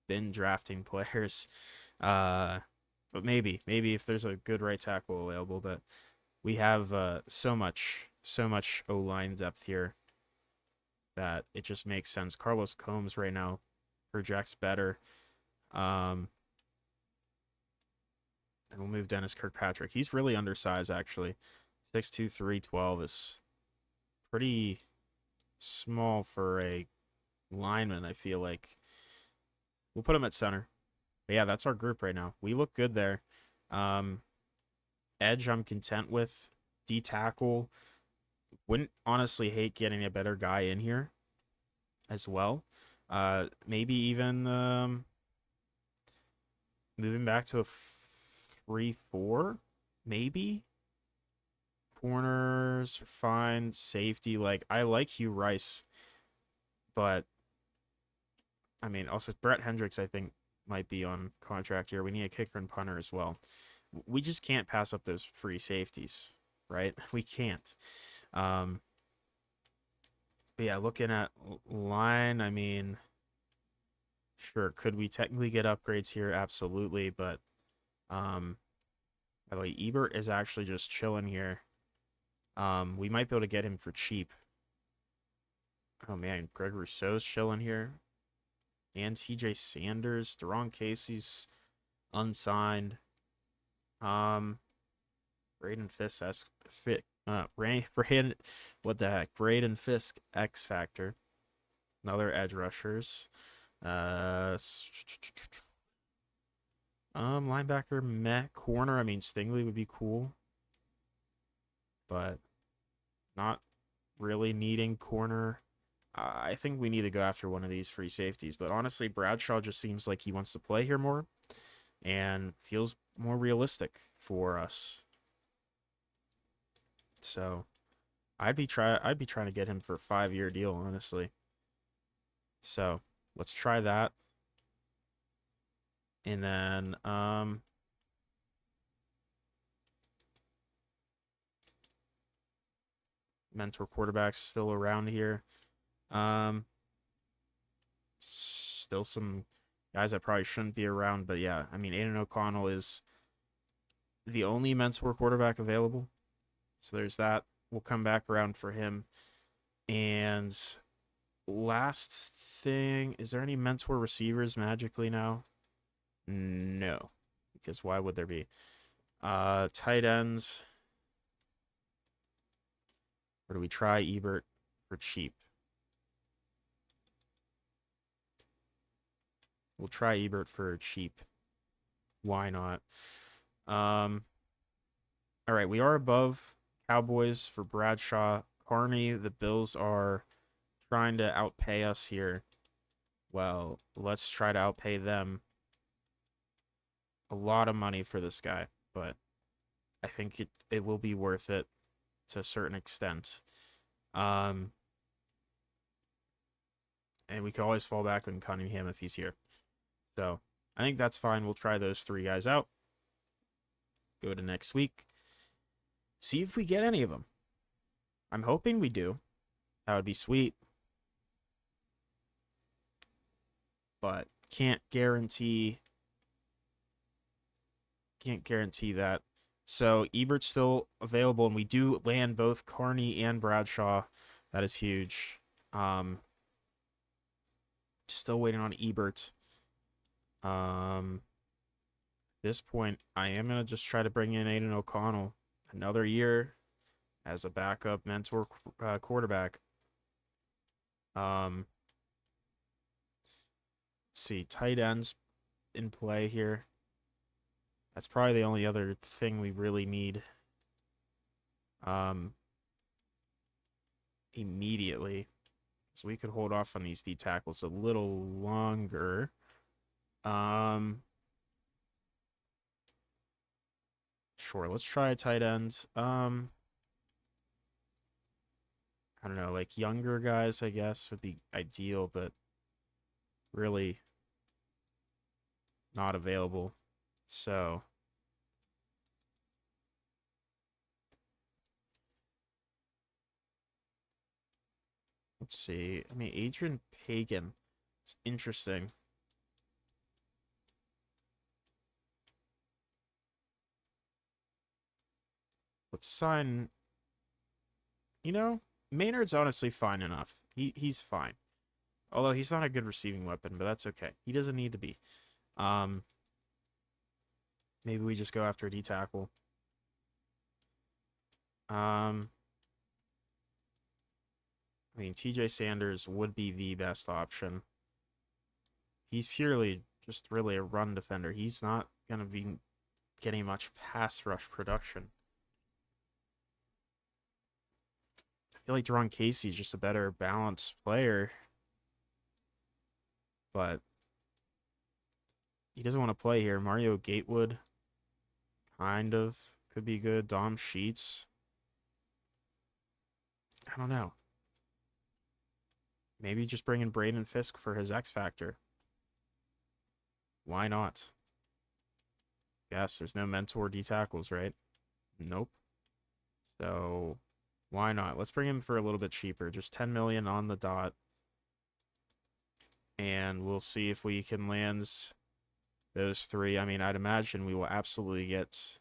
been drafting players. But maybe if there's a good right tackle available, but we have so much O-line depth here that it just makes sense. Carlos Combs right now projects better. And we'll move Dennis Kirkpatrick. He's really undersized, actually. 6'2", 312 is pretty small for a lineman, I feel like. We'll put him at center. But yeah, that's our group right now. We look good there. Um, Edge, I'm content with. D tackle, wouldn't honestly hate getting a better guy in here as well. Maybe even moving back to a 3-4, maybe. Corners are fine. Safety, like I like Hugh Rice, but I mean also Brett Hendricks I think might be on contract here. We need a kicker and punter as well. We just can't pass up those free safeties, right? We can't. Um, but yeah, looking at line, I mean, sure, could we technically get upgrades here? Absolutely, but by the way, Ebert is actually just chilling here. We might be able to get him for cheap. Oh man, Greg Rousseau's chilling here. And TJ Sanders, Deron Casey's unsigned. Braden Fisk, Braden, what the heck? Braden Fisk, X Factor. Another edge rushers. Linebacker, meh. Corner, I mean, Stingley would be cool, but not really needing corner. I think we need to go after one of these free safeties, but honestly, Bradshaw just seems like he wants to play here more and feels more realistic for us. So I'd be trying to get him for a 5-year deal, honestly. So let's try that. And then mentor quarterbacks still around here. Still some guys that probably shouldn't be around, but yeah, I mean Aiden O'Connell is the only mentor quarterback available. So there's that. We'll come back around for him. And last thing, is there any mentor receivers magically now? No. Because why would there be? Tight ends. Or do we try Ebert for cheap? We'll try Ebert for cheap. Why not? All right, we are above Cowboys for Bradshaw. Carney, the Bills are trying to outpay us here. Well, let's try to outpay them. A lot of money for this guy, but I think it will be worth it to a certain extent. And we can always fall back on Cunningham if he's here. So I think that's fine. We'll try those 3 guys out. Go to next week. See if we get any of them. I'm hoping we do. That would be sweet. But can't guarantee that. So Ebert's still available, and we do land both Carney and Bradshaw. That is huge. Still waiting on Ebert. This point, I am going to just try to bring in Aiden O'Connell. Another year as a backup mentor quarterback. Let's see, tight ends in play here. That's probably the only other thing we really need. Immediately. So we could hold off on these D tackles a little longer. Sure, let's try a tight end. I don't know, like younger guys, I guess, would be ideal, but really not available. So let's see. I mean, Adrian Pagan. It's interesting. Let's sign. You know, Maynard's honestly fine enough. He's fine. Although he's not a good receiving weapon, but that's okay. He doesn't need to be. Maybe we just go after a D tackle. I mean, TJ Sanders would be the best option. He's purely just really a run defender. He's not going to be getting much pass rush production. I feel like Deron Casey's just a better balanced player, but he doesn't want to play here. Mario Gatewood, kind of, could be good. Dom Sheets, I don't know. Maybe just bring in Braden Fisk for his X Factor. Why not? Yes, there's no mentor D tackles, right? Nope. So why not? Let's bring him for a little bit cheaper. Just 10 million on the dot. And we'll see if we can land those three. I mean, I'd imagine we will absolutely get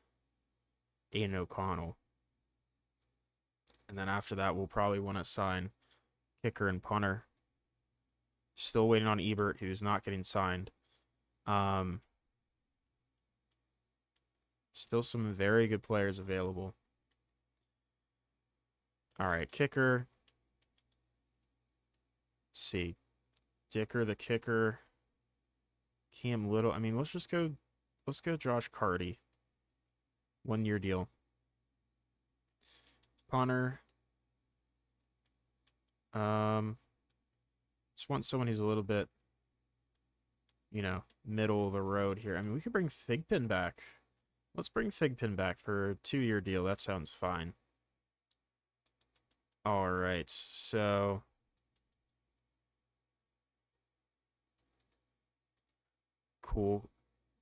Aiden O'Connell. And then after that, we'll probably want to sign kicker and punter. Still waiting on Ebert, who's not getting signed. Still some very good players available. All right, kicker. Let's see. Dicker, the kicker. Cam Little. I mean, let's go Josh Carty. 1-year deal. Punter. Just want someone who's a little bit, middle of the road here. I mean, we could bring Thigpen back. Let's bring Thigpen back for a 2-year deal. That sounds fine. All right, so cool.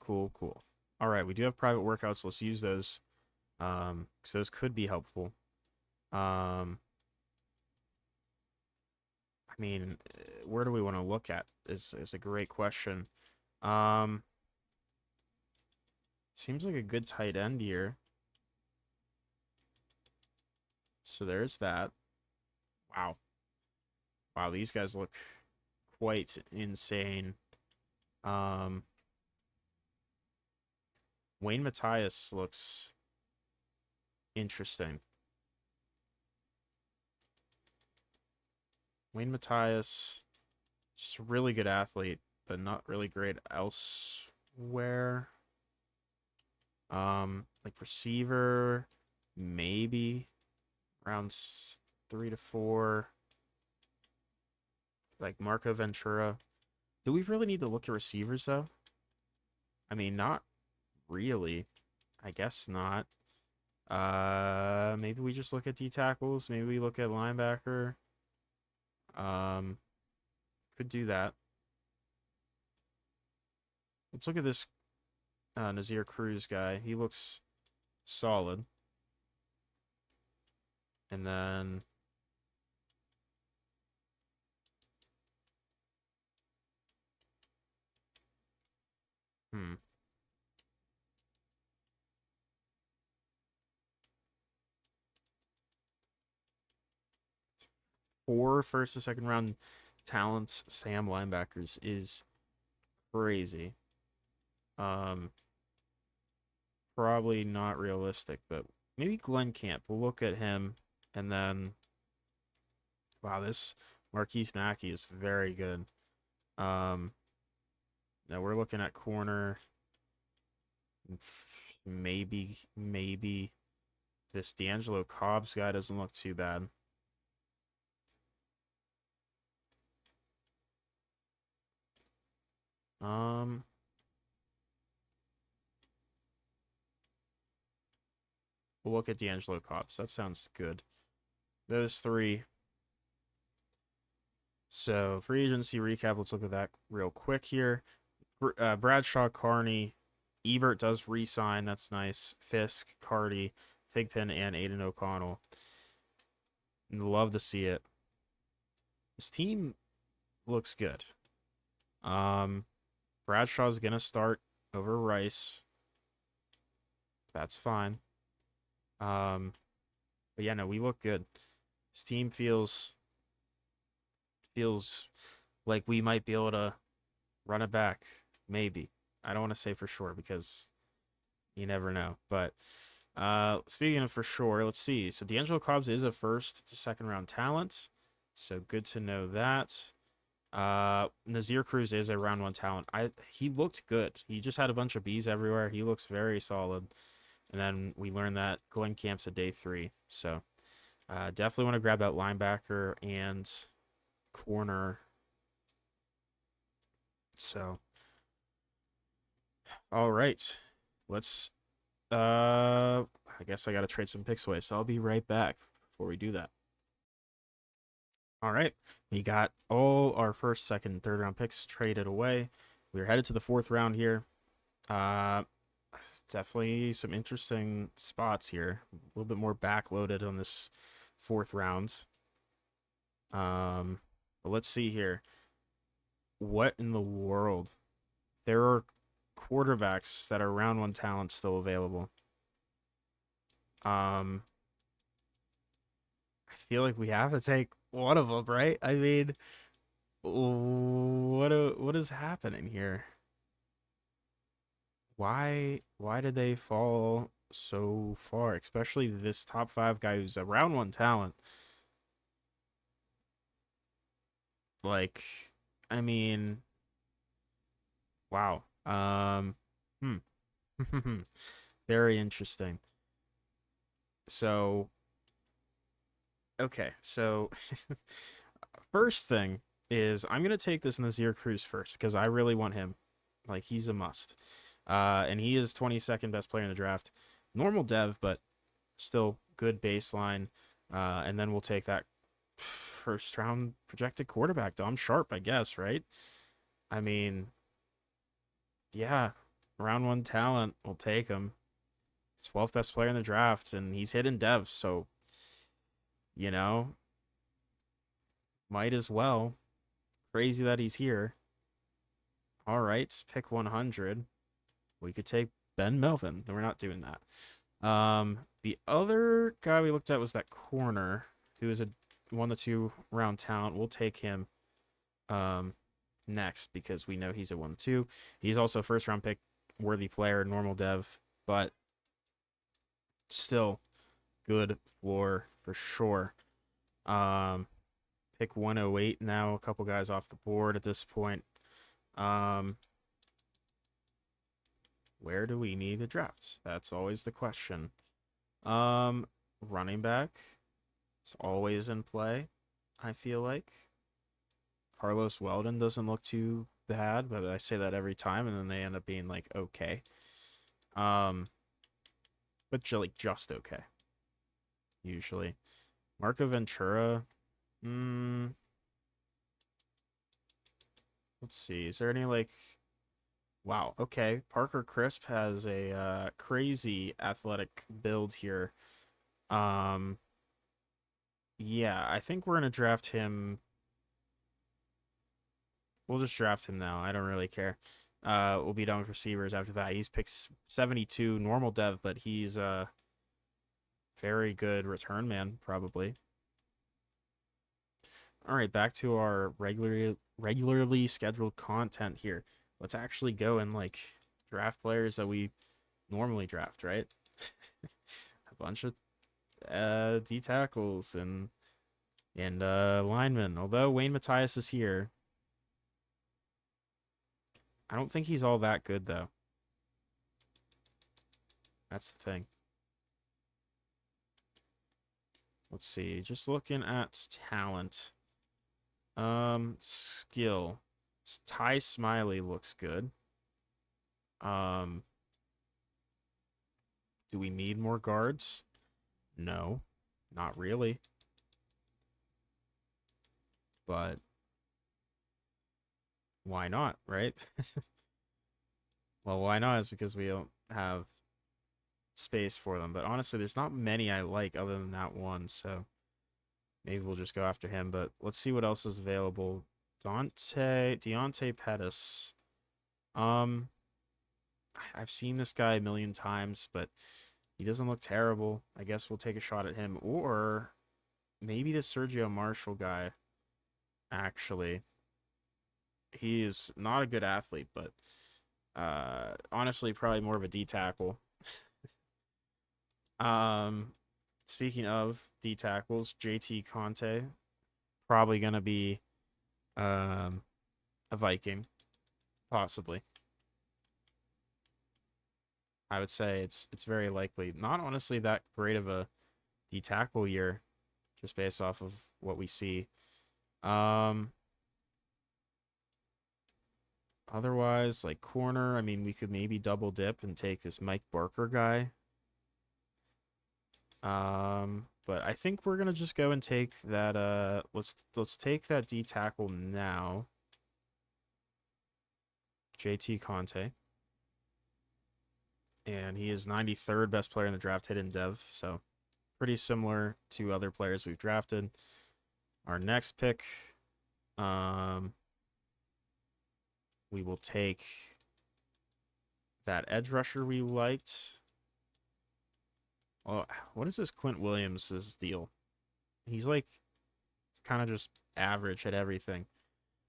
All right, we do have private workouts. Let's use those, because those could be helpful. I mean, where do we want to look at is a great question. Seems like a good tight end here. So there's that. Wow. Wow, these guys look quite insane. Wayne Matthias looks interesting. Wayne Matthias, just a really good athlete, but not really great elsewhere. Like receiver, maybe rounds 3 to 4. Like Marco Ventura. Do we really need to look at receivers though? I mean, not really. I guess not. Maybe we just look at D tackles. Maybe we look at linebacker. Could do that. Let's look at this Nazir Cruz guy. He looks solid. And then 4 first or second round talents, Sam linebackers is crazy. Probably not realistic, but maybe Glenn Camp. We'll look at him, and then wow, this Marquise Mackey is very good. Now we're looking at corner. Maybe this D'Angelo Cobbs guy doesn't look too bad. We'll look at D'Angelo Cobbs. That sounds good. Those 3. So, free agency recap. Let's look at that real quick here. Bradshaw, Carney, Ebert does re-sign. That's nice. Fisk, Carty, Thigpen, and Aiden O'Connell. Love to see it. This team looks good. Bradshaw's gonna start over Rice. That's fine. But yeah, no, we look good. This team feels like we might be able to run it back. Maybe. I don't want to say for sure because, You never know. But speaking of for sure, let's see. So D'Angelo Cobbs is a first to second round talent. So good to know that. Nazir Cruz is a round one talent. He looked good. He just had a bunch of Bs everywhere. He looks very solid. And then we learned that Glenn Camp's a day 3. So definitely want to grab that linebacker and corner. So all right. Let's I guess I gotta trade some picks away, so I'll be right back before we do that. All right. We got all our first, second, third round picks traded away. We're headed to the fourth round here. Uh definitely some interesting spots here. A little bit more backloaded on this fourth round. But let's see here. What in the world? There are quarterbacks that are round one talent still available. I feel like we have to take one of them, right? I mean, what is happening here? Why did they fall so far? Especially this top 5 guy who's a round one talent. Like, I mean, wow. Hmm. Very interesting. So, okay, so first thing is I'm gonna take this Nazir Cruz first because I really want him. Like he's a must. And he is 22nd best player in the draft. Normal dev, but still good baseline. And then we'll take that first round projected quarterback, Dom Sharp, I guess, right? I mean, yeah, round one talent, we'll take him. 12th best player in the draft, and he's hidden dev, so you know, might as well. Crazy that he's here. All right, pick 100. We could take Ben Melvin. No, we're not doing that. The other guy we looked at was that corner, who is a 1 to 2 round talent. We'll take him next because we know he's a 1 to 2. He's also a first round pick worthy player, normal dev, but still good floor for sure. Pick 108 now. A couple guys off the board at this point. Where do we need a draft? That's always the question. Running back is always in play, I feel like. Carlos Weldon doesn't look too bad, but I say that every time, and then they end up being like okay. But just okay. Usually. Marco Ventura. Let's see. Is there any like wow, okay. Parker Crisp has a crazy athletic build here. Um yeah, I think we're gonna draft him. We'll just draft him now. I don't really care. We'll be done with receivers after that. He's picked 72, normal dev, but he's a very good return man, probably. All right, back to our regularly scheduled content here. Let's actually go and like draft players that we normally draft, right? A bunch of D tackles and linemen. Although Wayne Matthias is here, I don't think he's all that good though. That's the thing. Let's see. Just looking at talent. Skill. Ty Smiley looks good. Do we need more guards? No, not really. But why not, right? Well, why not is because we don't have space for them. But honestly, there's not many I like other than that one, so maybe we'll just go after him. But let's see what else is available. Deontay Pettis. I've seen this guy a million times, but he doesn't look terrible. I guess we'll take a shot at him. Or maybe the Sergio Marshall guy, actually. He is not a good athlete, but honestly, probably more of a D tackle. Um, Speaking of D tackles, JT Conte probably gonna be um a Viking, possibly. I would say it's very likely. Not honestly that great of a D tackle year, just based off of what we see. Um, Otherwise, like corner, I mean, we could maybe double dip and take this Mike Barker guy. But I think we're gonna just go and take that. Let's take that D tackle now. JT Conte, and he is 93rd best player in the draft, hidden dev. So pretty similar to other players we've drafted. Our next pick, um, we will take that edge rusher we liked. Oh, what is this Clint Williams' deal? He's like kind of just average at everything.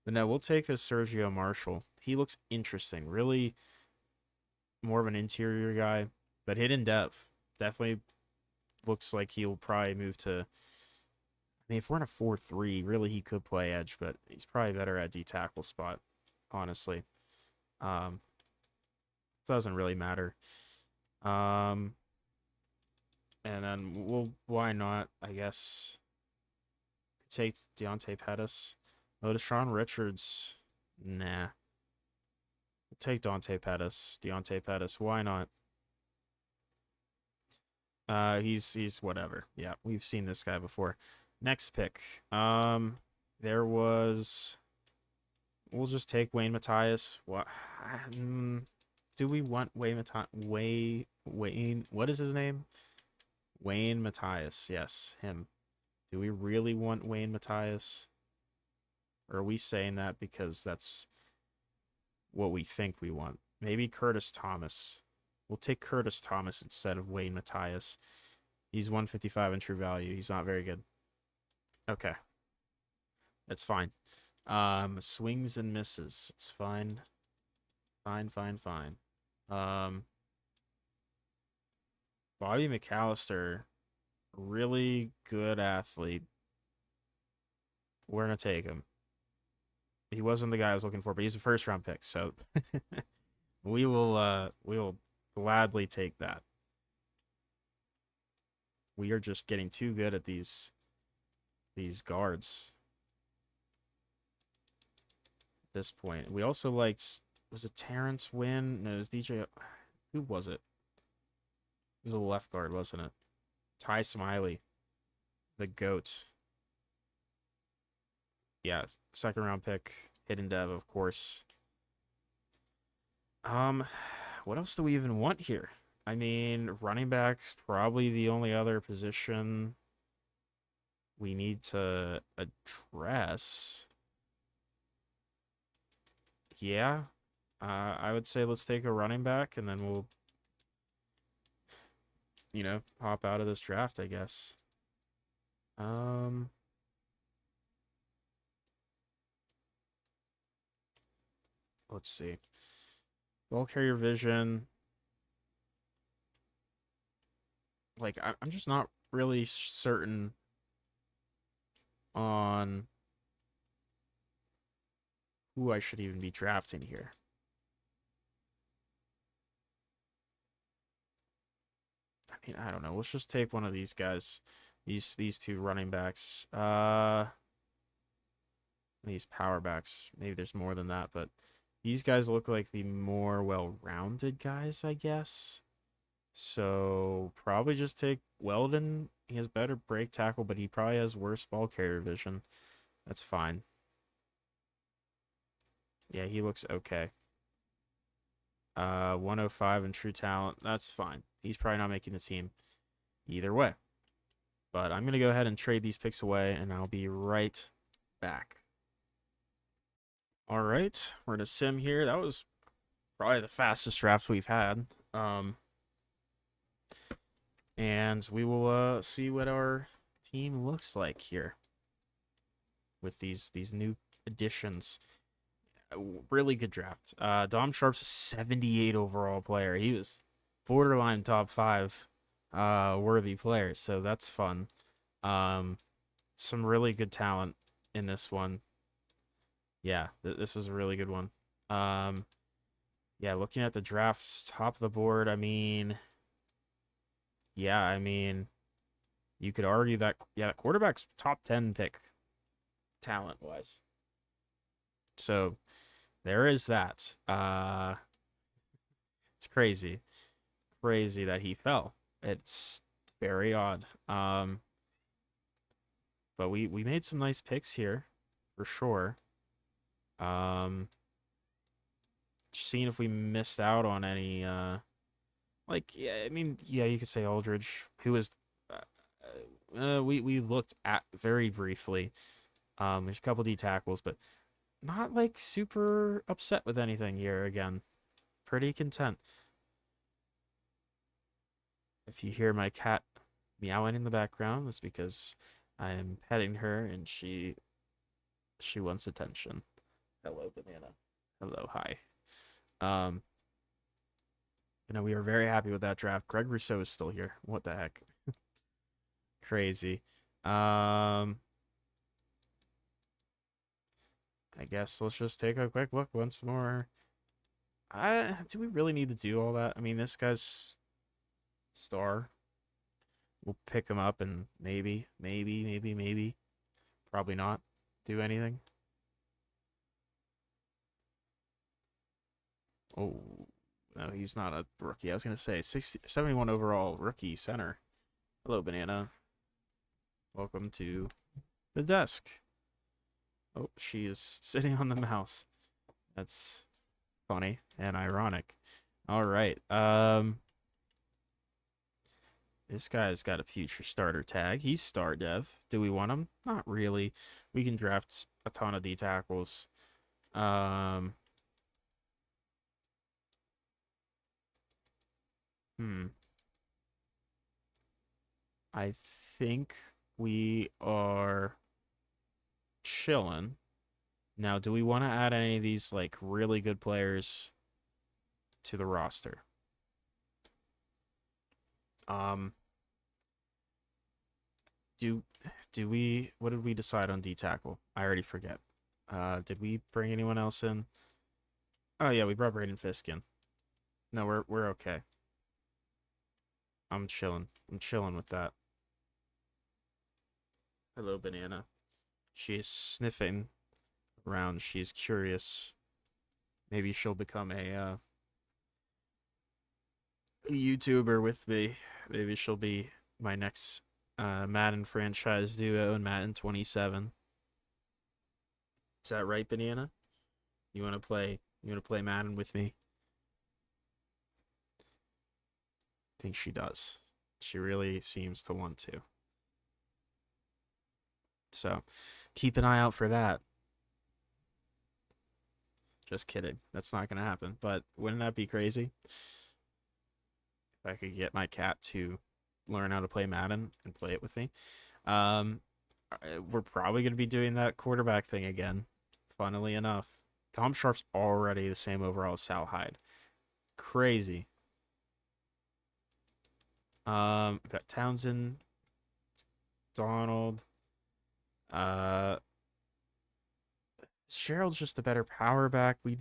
But no, we'll take this Sergio Marshall. He looks interesting. Really more of an interior guy, but hidden depth. Definitely looks like he'll probably move to. I mean, if we're in a 4-3, really he could play edge, but he's probably better at D tackle spot, honestly. Um, doesn't really matter. Um, and then why not? I guess take Deontay Pettis. Oh, Deshaun Richards. Nah. Take Deontay Pettis. Why not? He's whatever. Yeah, we've seen this guy before. Next pick. There was. We'll just take Wayne Matthias. What? Do we want Wayne? What is his name? Wayne Matthias. Yes, him. Do we really want Wayne Matthias? Or are we saying that because that's what we think we want? Maybe Curtis Thomas. We'll take Curtis Thomas instead of Wayne Matthias. He's 155 in true value. He's not very good. Okay. That's fine. Swings and misses. It's fine. Fine. Um, Bobby McAllister, really good athlete. We're gonna take him. He wasn't the guy I was looking for, but he's a first round pick, so we will gladly take that. We are just getting too good at these guards at this point. We also liked, was it Terrence Wynn? No, it was DJ. Who was it? It was a left guard, wasn't it? Ty Smiley, the GOAT. Yeah, second round pick, hidden dev, of course. Um, what else do we even want here? I mean, running back's probably the only other position we need to address. Yeah. I would say let's take a running back and then we'll, hop out of this draft, I guess. Um, let's see. Ball carrier vision. Like, I'm just not really certain on who I should even be drafting here. I mean, I don't know. Let's just take one of these guys. These two running backs. These power backs. Maybe there's more than that, but these guys look like the more well-rounded guys, I guess. So probably just take Weldon. He has better break tackle, but he probably has worse ball carrier vision. That's fine. Yeah, he looks okay. 105 in true talent. That's fine. He's probably not making the team either way. But I'm going to go ahead and trade these picks away, and I'll be right back. All right, we're going to sim here. That was probably the fastest draft we've had. And we will see what our team looks like here with these new additions. Really good draft. Dom Sharp's a 78 overall player. He was borderline top five worthy players, so that's fun. Um, some really good talent in this one. Yeah, this is a really good one. Um, yeah, looking at the drafts, top of the board, I mean, yeah, I mean, you could argue that yeah, quarterback's top 10 pick talent wise. So there is that. It's crazy. Crazy that he fell. It's very odd. But we made some nice picks here for sure. Um, just seeing if we missed out on any like yeah, I mean, yeah, you could say Aldridge, who was we looked at very briefly. There's a couple D tackles, but not like super upset with anything here again. Pretty content. If you hear my cat meowing in the background, that's because I am petting her and she wants attention. Hello, banana. Hello, hi. Um, we are very happy with that draft. Greg Rousseau is still here. What the heck? Crazy. Um, I guess let's just take a quick look once more. Do we really need to do all that? I mean, this guy's star. We'll pick him up and maybe, probably not do anything. Oh, no, he's not a rookie. I was going to say 71 overall rookie center. Hello, Banana. Welcome to the desk. Oh, she is sitting on the mouse. That's funny and ironic. All right. This guy's got a future starter tag. He's star dev. Do we want him? Not really. We can draft a ton of D tackles. Um, hmm. I think we are chilling. Now, do we want to add any of these like really good players to the roster? Um, do do we what did we decide on D tackle? I already forget. Did we bring anyone else in? Oh yeah, we brought Braden Fisk in. No, we're okay. I'm chilling. I'm chilling with that. Hello, Banana. She is sniffing around. She's curious. Maybe she'll become a YouTuber with me. Maybe she'll be my next Madden franchise duo in Madden 27. Is that right, Banana? You want to play? You want to play Madden with me? I think she does. She really seems to want to. So, keep an eye out for that. Just kidding. That's not gonna happen. But wouldn't that be crazy? If I could get my cat to learn how to play Madden and play it with me. Um, we're probably gonna be doing that quarterback thing again. Funnily enough, Tom Sharp's already the same overall as Sal Hyde. Crazy. We got Townsend, Donald. Uh, Sherrill's just a better power back. We're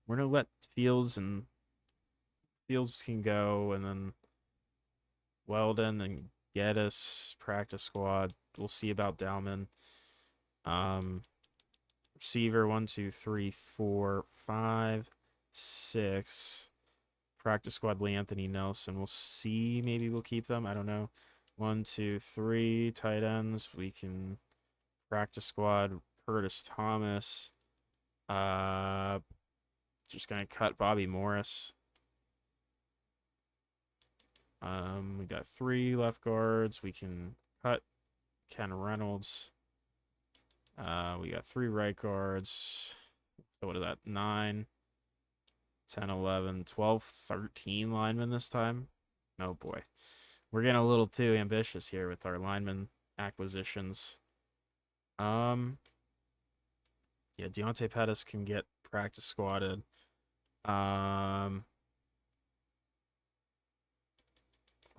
gonna let Fields can go, and then Weldon and Geddes practice squad. We'll see about Dalman. Um, receiver 1, 2, 3, 4, 5, 6. Practice squad Lee Anthony Nelson. We'll see. Maybe we'll keep them. I don't know. 1, 2, 3 tight ends. We can practice squad Curtis Thomas. Uh, just gonna cut Bobby Morris. We got 3 left guards. We can cut Ken Reynolds. We got 3 right guards. So what is that? 9, 10, 11, 12, 13 linemen this time. Oh boy. We're getting a little too ambitious here with our lineman acquisitions. Yeah, Deontay Pettis can get practice squatted. Um,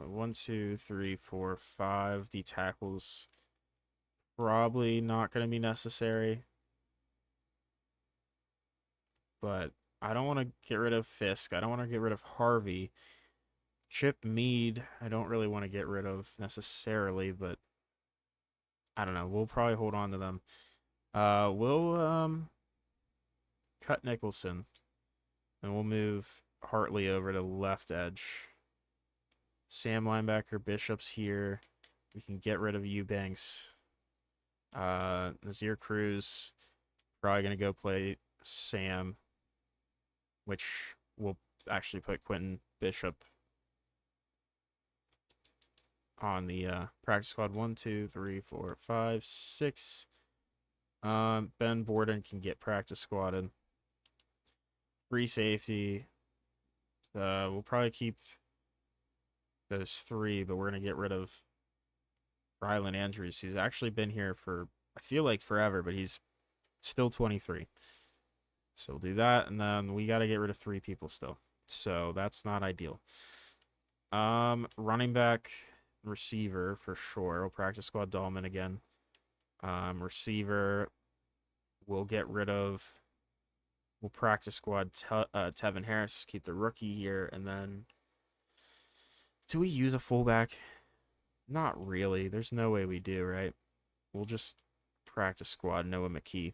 1, 2, 3, 4, 5. D tackles probably not going to be necessary, but I don't want to get rid of Fisk. I don't want to get rid of Harvey. Chip Mead, I don't really want to get rid of necessarily, but I don't know. We'll probably hold on to them. We'll cut Nicholson, and we'll move Hartley over to left edge. Sam linebacker, Bishop's here. We can get rid of Eubanks. Nazir Cruz probably gonna go play Sam, which will actually put Quentin Bishop on the practice squad. 1, 2, 3, 4, 5, 6. Ben Borden can get practice squatted. Free safety. We'll probably keep those 3, but we're gonna get rid of Rylan Andrews, who's actually been here for, I feel like, forever, but he's still 23. So we'll do that, and then we got to get rid of 3 people still. So that's not ideal. Running back, receiver for sure. We'll practice squad Dahlman again. Receiver, we'll get rid of. We'll practice squad Tevin Harris, keep the rookie here, and then do we use a fullback? Not really. There's no way we do, right? We'll just practice squad Noah McKee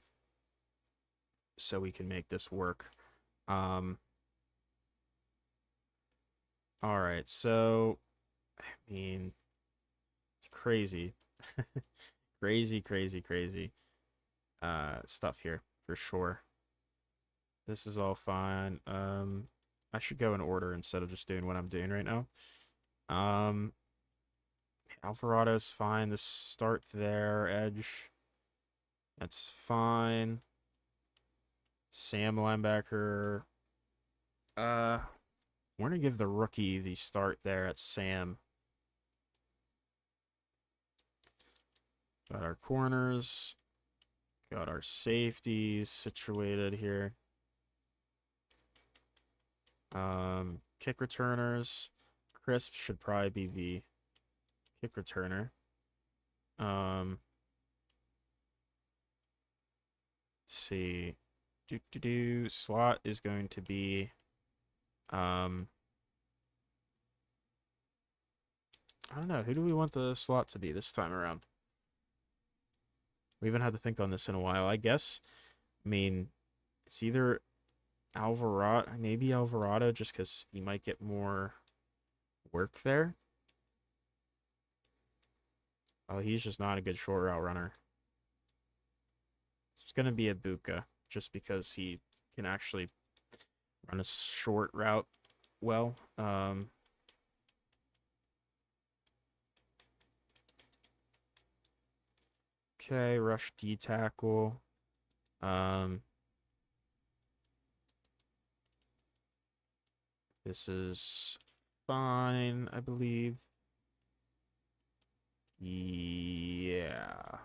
so we can make this work. All right, so I mean, it's crazy. crazy stuff here for sure. This is all fine. I should go in order instead of just doing what I'm doing right now. Alvarado's fine. The start there, edge. That's fine. Sam linebacker. We're gonna give the rookie the start there at Sam. Got our corners. Got our safeties situated here. Kick returners. Crisp should probably be the kick returner. Let's see. Slot is going to be I don't know. Who do we want the slot to be this time around? We haven't had to think on this in a while. I guess, I mean, it's either Alvarado, maybe Alvarado, just because he might get more work there. Oh, he's just not a good short route runner. It's going to be Ibuka, just because he can actually run a short route well. Okay, rush D tackle. This is fine, I believe. Yeah.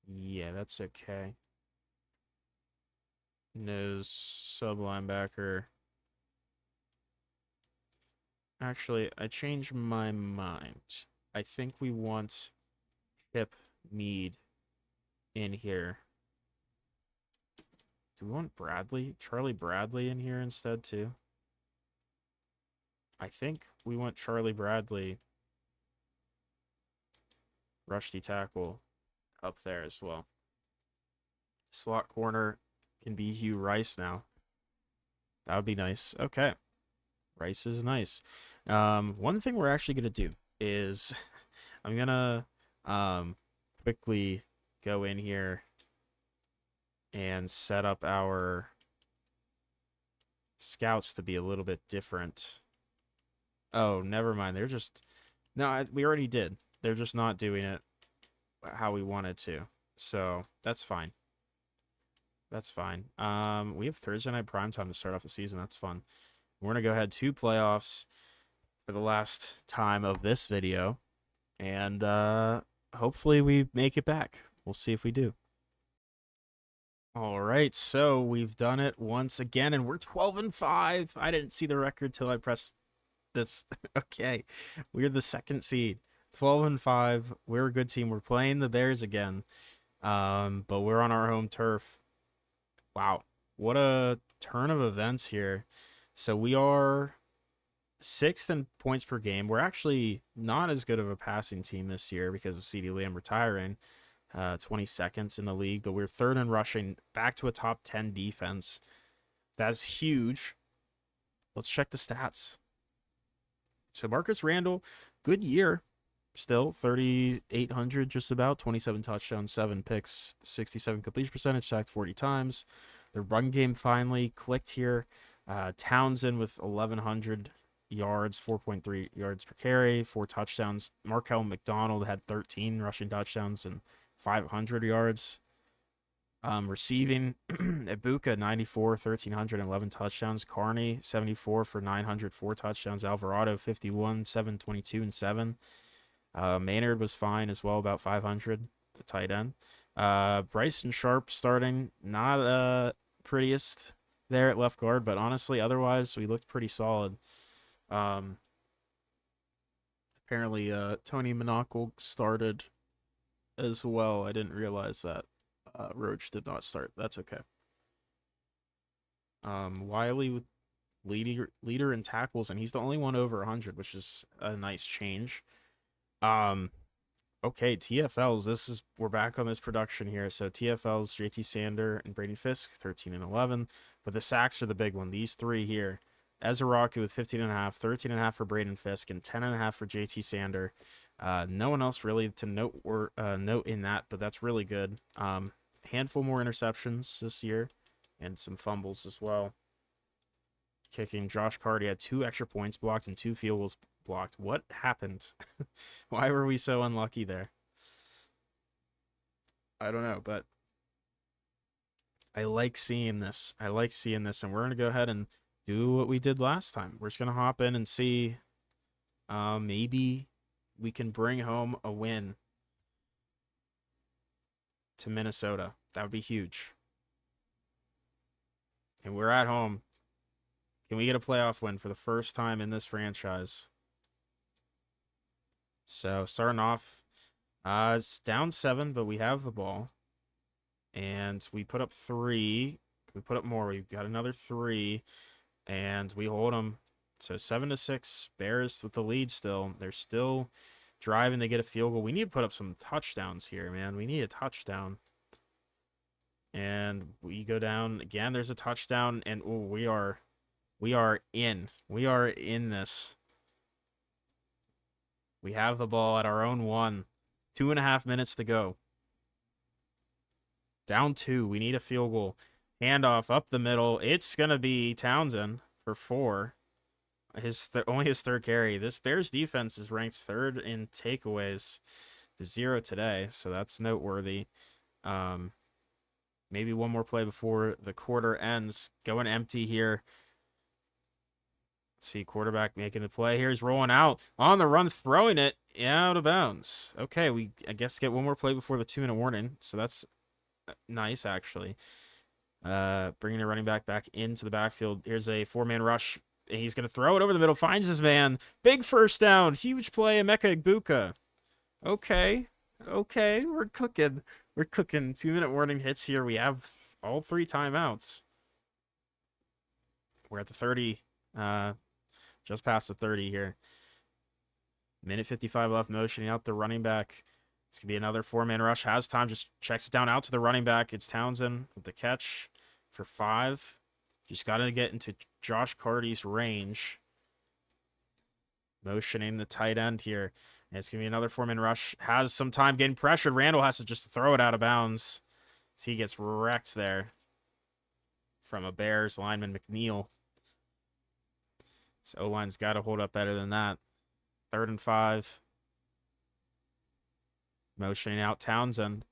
Yeah, that's okay. Nose sub linebacker. Actually, I changed my mind. I think we want Chip Mead in here. Do we want Bradley? Charlie Bradley in here instead, too? I think we want Charlie Bradley, rusty tackle, up there as well. Slot corner can be Hugh Rice now. That would be nice. Okay. Rice is nice. One thing we're actually going to do is I'm going to quickly go in here and set up our scouts to be a little bit different. Oh, never mind. They're just... No, we already did. They're just not doing it how we wanted to. So, that's fine. That's fine. We have Thursday night primetime to start off the season. That's fun. We're going to go ahead to playoffs for the last time of this video. And hopefully we make it back. We'll see if we do. All right, so we've done it once again, and we're 12-5. I didn't see the record till I pressed That's okay. We're the second seed. 12-5. We're a good team. We're playing the Bears again. But we're on our home turf. Wow. What a turn of events here. So we are sixth in points per game. We're actually not as good of a passing team this year because of CeeDee Lamb retiring. 22nd in the league, but we're third in rushing, back to a top 10 defense. That's huge. Let's check the stats. So Marcus Randall, good year. Still 3,800, just about 27 touchdowns, 7 picks, 67 completion percentage, sacked 40 times. The run game finally clicked here. Townsend with 1,100 yards, 4.3 yards per carry, 4 touchdowns. Markel McDonald had 13 rushing touchdowns and 500 yards. Receiving, Ibuka 94, 1,311 touchdowns. Carney 74 for 904 touchdowns. Alvarado 51, 722 and 7. Maynard was fine as well, about 500, the tight end. Bryson Sharp starting, not prettiest there at left guard, but honestly, otherwise we looked pretty solid. Apparently, Tony Monocle started as well. I didn't realize that. Roach did not start. That's okay. Wiley with leader in tackles, and he's the only one over 100, which is a nice change. Okay, TFLs. We're back on this production here. So TFLs, JT Sander and Braden Fisk, 13 and 11. But the sacks are the big one. These three here. Ezraku with 15.5, 13.5 for Braden Fisk, and 10.5 for JT Sander. No one else really to note in that, but that's really good. Handful more interceptions this year, and some fumbles as well. Kicking, Josh Carty had 2 extra points blocked and 2 field goals blocked. What happened? Why were we so unlucky there? I don't know, but I like seeing this. And we're going to go ahead and do what we did last time. We're just going to hop in and see maybe we can bring home a win to Minnesota. That would be huge. And we're at home. Can we get a playoff win for the first time in this franchise? So starting off, it's down 7, but we have the ball. And we put up 3. We put up more. We've got another 3. And we hold them. So 7-6. Bears with the lead still. They're still driving. They get a field goal. We need to put up some touchdowns here, man. We need a touchdown. And we go down again. There's a touchdown. And we are in. We are in this. We have the ball at our own 1. 2.5 minutes to go. Down 2. We need a field goal. Handoff up the middle. It's going to be Townsend for 4. Only his third carry. This Bears defense is ranked 3rd in takeaways. There's 0 today, so that's noteworthy. Maybe one more play before the quarter ends. Going empty here. See, quarterback making the play here. He's rolling out on the run, throwing it out of bounds. Okay, we, I guess, get one more play before the 2-minute warning. So that's nice, actually. Bringing the running back into the backfield. Here's a 4-man rush. And he's going to throw it over the middle. Finds his man. Big first down. Huge play. Emeka Egbuka. Okay. We're cooking. 2-minute warning hits here. We have all 3 timeouts. We're at the 30. Just past the 30 here. Minute 55 left, motioning out the running back. It's going to be another 4-man rush. Has time, just checks it down out to the running back. It's Townsend with the catch for 5. Just got to get into Josh Carty's range. Motioning the tight end here. And it's going to be another 4-man rush. Has some time getting pressured. Randall has to just throw it out of bounds. So he gets wrecked there from a Bears lineman, McNeil. So O-line's got to hold up better than that. 3rd and 5. Motioning out Townsend.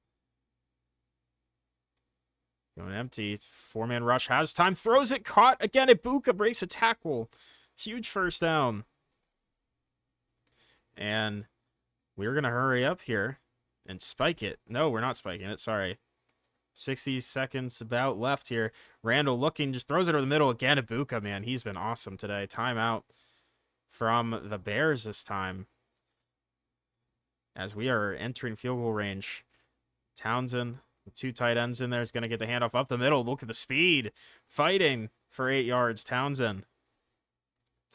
Going empty. 4-man rush. Has time. Throws it. Caught. Again, Ibuka breaks a tackle. Huge first down. And we're going to hurry up here and spike it. No, we're not spiking it. Sorry. 60 seconds about left here. Randall looking, just throws it over the middle. Again, Ibuka, man. He's been awesome today. Timeout. from the Bears this time as we are entering field goal range. Townsend, with two tight ends in there, is going to get the handoff up the middle. Look at the speed. Fighting for 8 yards. Townsend.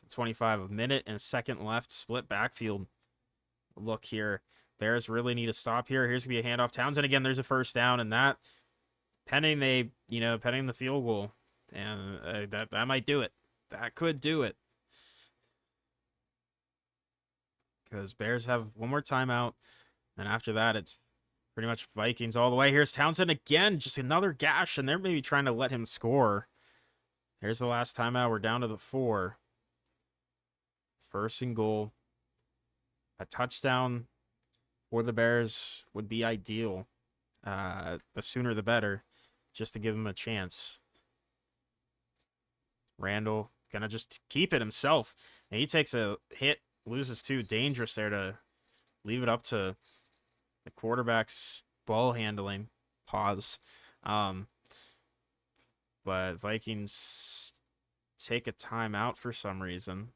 25, a minute and a second left. Split backfield. Look here. Bears really need to stop here. Here's going to be a handoff. Townsend again. There's a first down, and that, pending the field goal, and that might do it. That could do it. Because Bears have one more timeout, and after that, it's pretty much Vikings all the way. Here's Townsend again. Just another gash, and they're maybe trying to let him score. Here's the last timeout. We're down to the 4. First and goal. A touchdown for the Bears would be ideal. The sooner the better, just to give them a chance. Randall gonna just keep it himself. And he takes a hit, loses 2. Dangerous there to leave it up to the quarterback's ball handling. Pause. But Vikings take a timeout for some reason.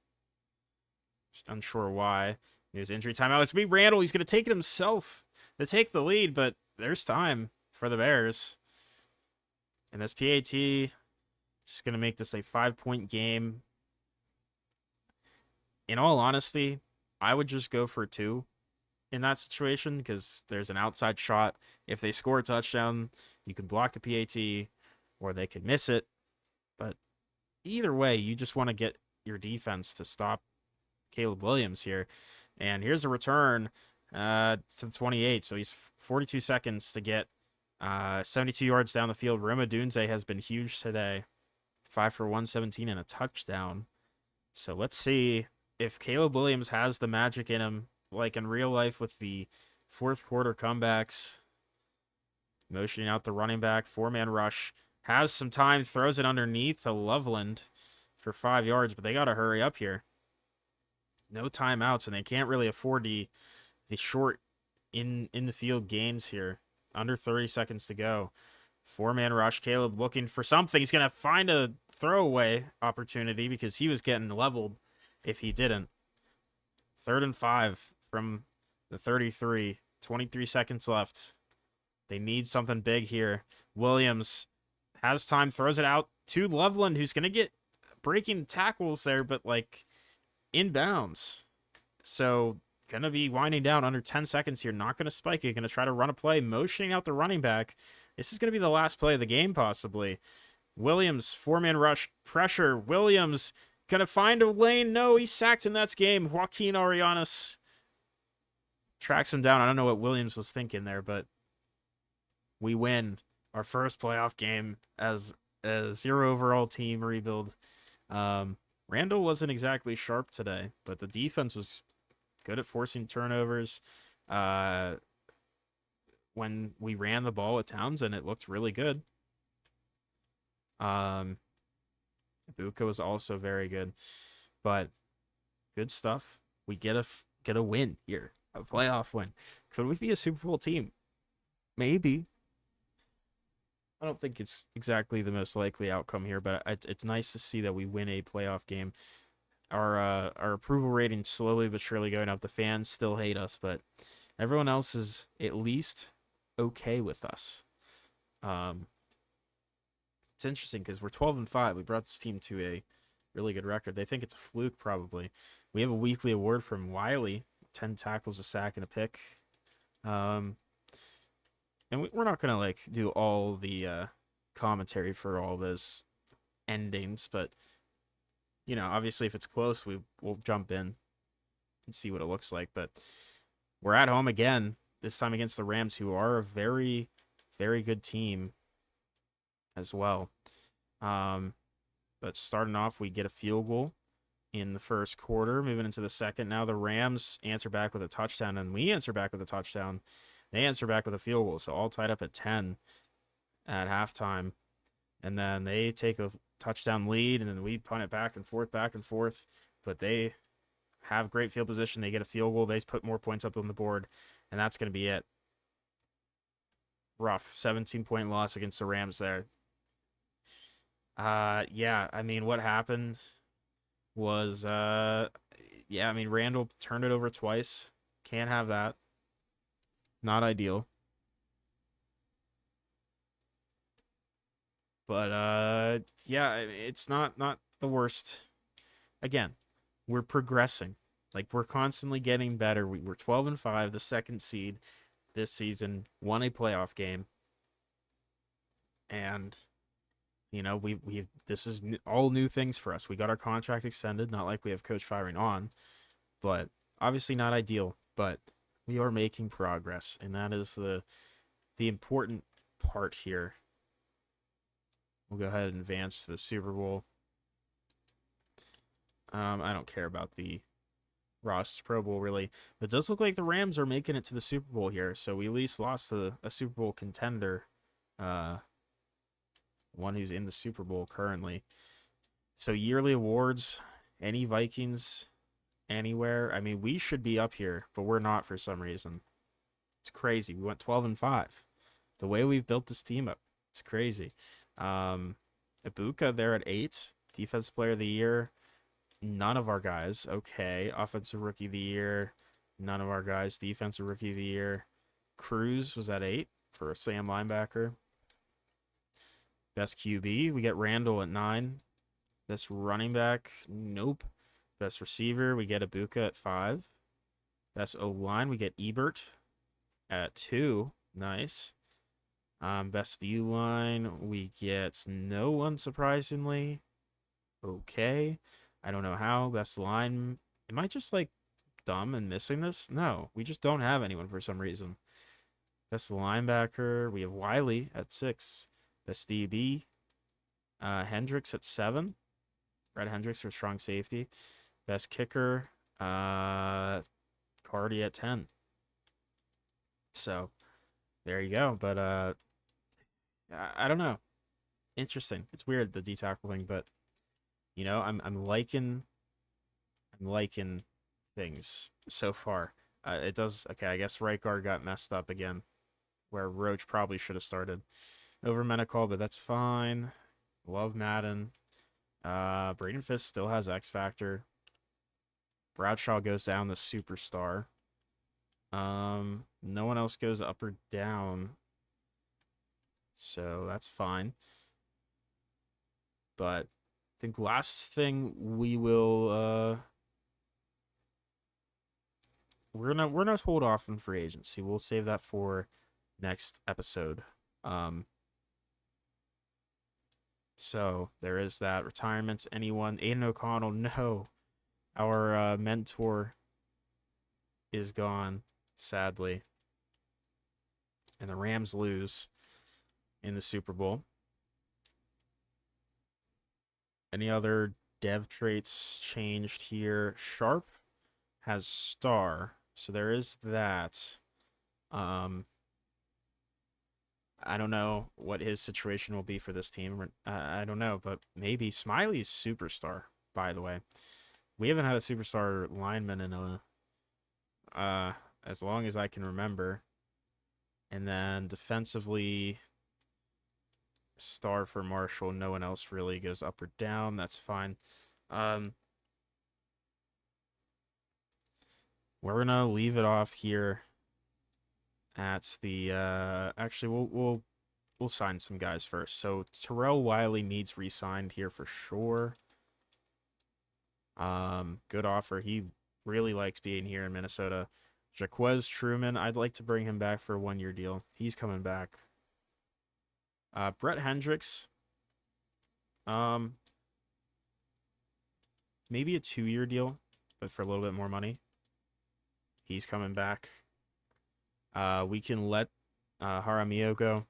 Just unsure why. He was injury timeout. It's me, Randall. He's going to take it himself to take the lead, but there's time for the Bears. And this PAT just going to make this a 5-point game. In all honesty, I would just go for 2 in that situation because there's an outside shot. If they score a touchdown, you can block the PAT or they could miss it. But either way, you just want to get your defense to stop Caleb Williams here. And here's a return to the 28. So he's 42 seconds to get 72 yards down the field. Roma Dunze has been huge today. 5 for 117 and a touchdown. So let's see if Caleb Williams has the magic in him, like in real life with the fourth quarter comebacks. Motioning out the running back, 4-man rush. Has some time, throws it underneath to Loveland for 5 yards, but they got to hurry up here. No timeouts, and they can't really afford the short in the field gains here. Under 30 seconds to go. 4-man rush. Caleb looking for something. He's going to find a throwaway opportunity because he was getting leveled if he didn't. 3rd and 5 from the 33. 23 seconds left. They need something big here. Williams has time, throws it out to Loveland, who's going to get breaking tackles there, but like inbounds. So going to be winding down under 10 seconds here. Not going to spike it. Going to try to run a play, motioning out the running back. This is going to be the last play of the game, possibly. Williams, 4-man rush, pressure. Williams going to find a lane. No, he's sacked, and that's game. Joaquin Arianes tracks him down. I don't know what Williams was thinking there, but we win our first playoff game as a 0 overall team rebuild. Randall wasn't exactly sharp today, but the defense was good at forcing turnovers. When we ran the ball with Townsend, it looked really good. Ibuka was also very good, but good stuff. We get a win here, a playoff win. Could we be a Super Bowl team? Maybe. I don't think it's exactly the most likely outcome here, but it's nice to see that we win a playoff game. Our approval rating slowly but surely going up. The fans still hate us, but everyone else is at least okay with us. It's interesting because we're 12-5. We brought this team to a really good record. They think it's a fluke, probably. We have a weekly award from Wiley, 10 tackles, a sack, and a pick. And we're not going to like do all the commentary for all those endings, but you know, obviously if it's close, we'll jump in and see what it looks like. But we're at home again, this time against the Rams, who are a very, very good team as well. But starting off, we get a field goal in the first quarter. Moving into the second, now the Rams answer back with a touchdown, and we answer back with a touchdown. They answer back with a field goal, so all tied up at 10 at halftime. And then they take a touchdown lead, and then we punt it back and forth. But they have great field position. They get a field goal. They put more points up on the board, and that's going to be it. Rough 17-point loss against the Rams there. Yeah, I mean, what happened was Yeah, I mean, Randall turned it over twice. Can't have that. Not ideal. But yeah, it's not the worst. Again, we're progressing. Like we're constantly getting better. We're 12-5, the second seed this season, won a playoff game, and we this is all new things for us. We got our contract extended, not like we have coach firing on, but obviously not ideal, but we are making progress, and that is the important part here. We'll go ahead and advance to the Super Bowl. I don't care about the Ross Pro Bowl really, but it does look like the Rams are making it to the Super Bowl here. So we at least lost to a Super Bowl contender, uh, one who's in the Super Bowl currently. So yearly awards, any Vikings anywhere? I mean, we should be up here, but we're not for some reason. It's crazy. We went 12-5. The way we've built this team up, it's crazy. Ibuka there at 8, Defensive Player of the Year. None of our guys. Okay. Offensive Rookie of the Year. None of our guys. Defensive Rookie of the Year. Cruz was at 8 for a Sam linebacker. Best QB. We get Randall at 9. Best running back. Nope. Best receiver. We get Ibuka at 5. Best O-line. We get Ebert at 2. Nice. Best D-line. We get no one, surprisingly. Okay. I don't know how. Best line. Am I just like dumb and missing this? No, we just don't have anyone for some reason. Best linebacker. We have Wiley at 6. Best DB. Hendricks at 7. Brett Hendricks for strong safety. Best kicker. Cardi at 10. So there you go. But I don't know. Interesting. It's weird the D tackle thing, but I'm liking things so far. It does okay. I guess right guard got messed up again, where Roach probably should have started over Menacall, but that's fine. Love Madden. Braden Fisk still has X Factor. Bradshaw goes down the superstar. No one else goes up or down, so that's fine. But I think last thing we will we're gonna hold off on free agency. We'll save that for next episode. So there is that. Retirements. Anyone? Aiden O'Connell. No, our mentor is gone, sadly, and the Rams lose in the Super Bowl. Any other dev traits changed here? Sharp has star, so there is that. I don't know what his situation will be for this team. I don't know, but maybe Smiley's superstar. By the way, we haven't had a superstar lineman in as long as I can remember. And then defensively, star for Marshall. No one else really goes up or down. That's fine. We're gonna leave it off here at the actually we'll sign some guys first. So Terrell Wiley needs re-signed here for sure. Good offer. He really likes being here in Minnesota. Jaquez Truman, I'd like to bring him back for a 1-year deal. He's coming back. Brett Hendricks. Maybe a 2-year deal, but for a little bit more money. He's coming back. We can let Jaramillo go.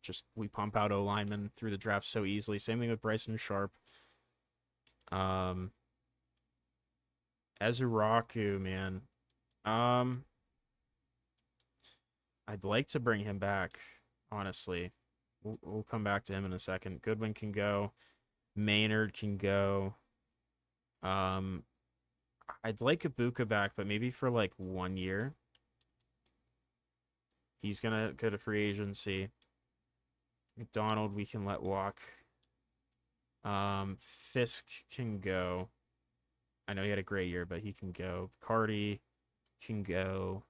Just we pump out O linemen through the draft so easily. Same thing with Bryson Sharp. Ezuraku, man. I'd like to bring him back, honestly. We'll come back to him in a second. Goodwin can go. Maynard can go. I'd like Ibuka back, but maybe for like 1 year. He's gonna go to free agency. McDonald, we can let walk. Fisk can go. I know he had a great year, but he can go. Cardi can go,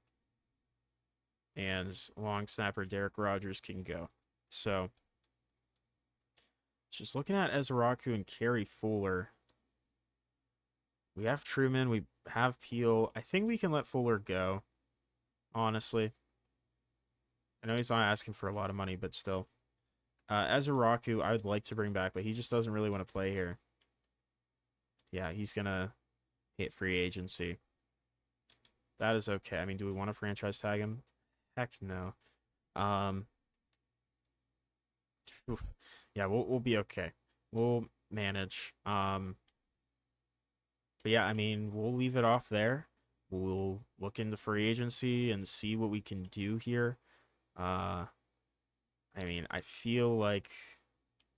and long snapper Derek Rogers can go. So just looking at Ezraku and Kerry Fuller, we have Truman, we have Peel. I think we can let Fuller go, honestly. I know he's not asking for a lot of money, but still. Ezraku, I would like to bring back, but he just doesn't really want to play here. Yeah, he's going to hit free agency. That is okay. I mean, do we want to franchise tag him? Heck no. Oof. Yeah, we'll be okay. We'll manage. But yeah, I mean, we'll leave it off there. We'll look into free agency and see what we can do here. Uh, I mean, I feel like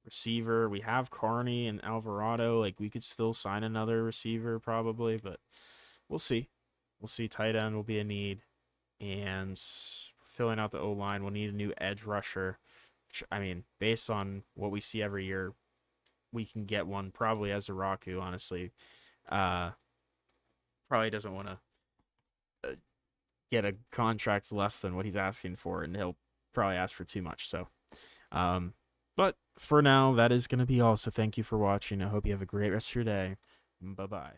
receiver, we have Carney and Alvarado. Like, we could still sign another receiver probably, but we'll see. We'll see. Tight end will be a need. And filling out the O line, we'll need a new edge rusher. Which, I mean, based on what we see every year, we can get one probably as a Raku, honestly. Probably doesn't want to get a contract less than what he's asking for, and he'll probably ask for too much. So, but for now, that is going to be all. So thank you for watching. I hope you have a great rest of your day. Bye bye.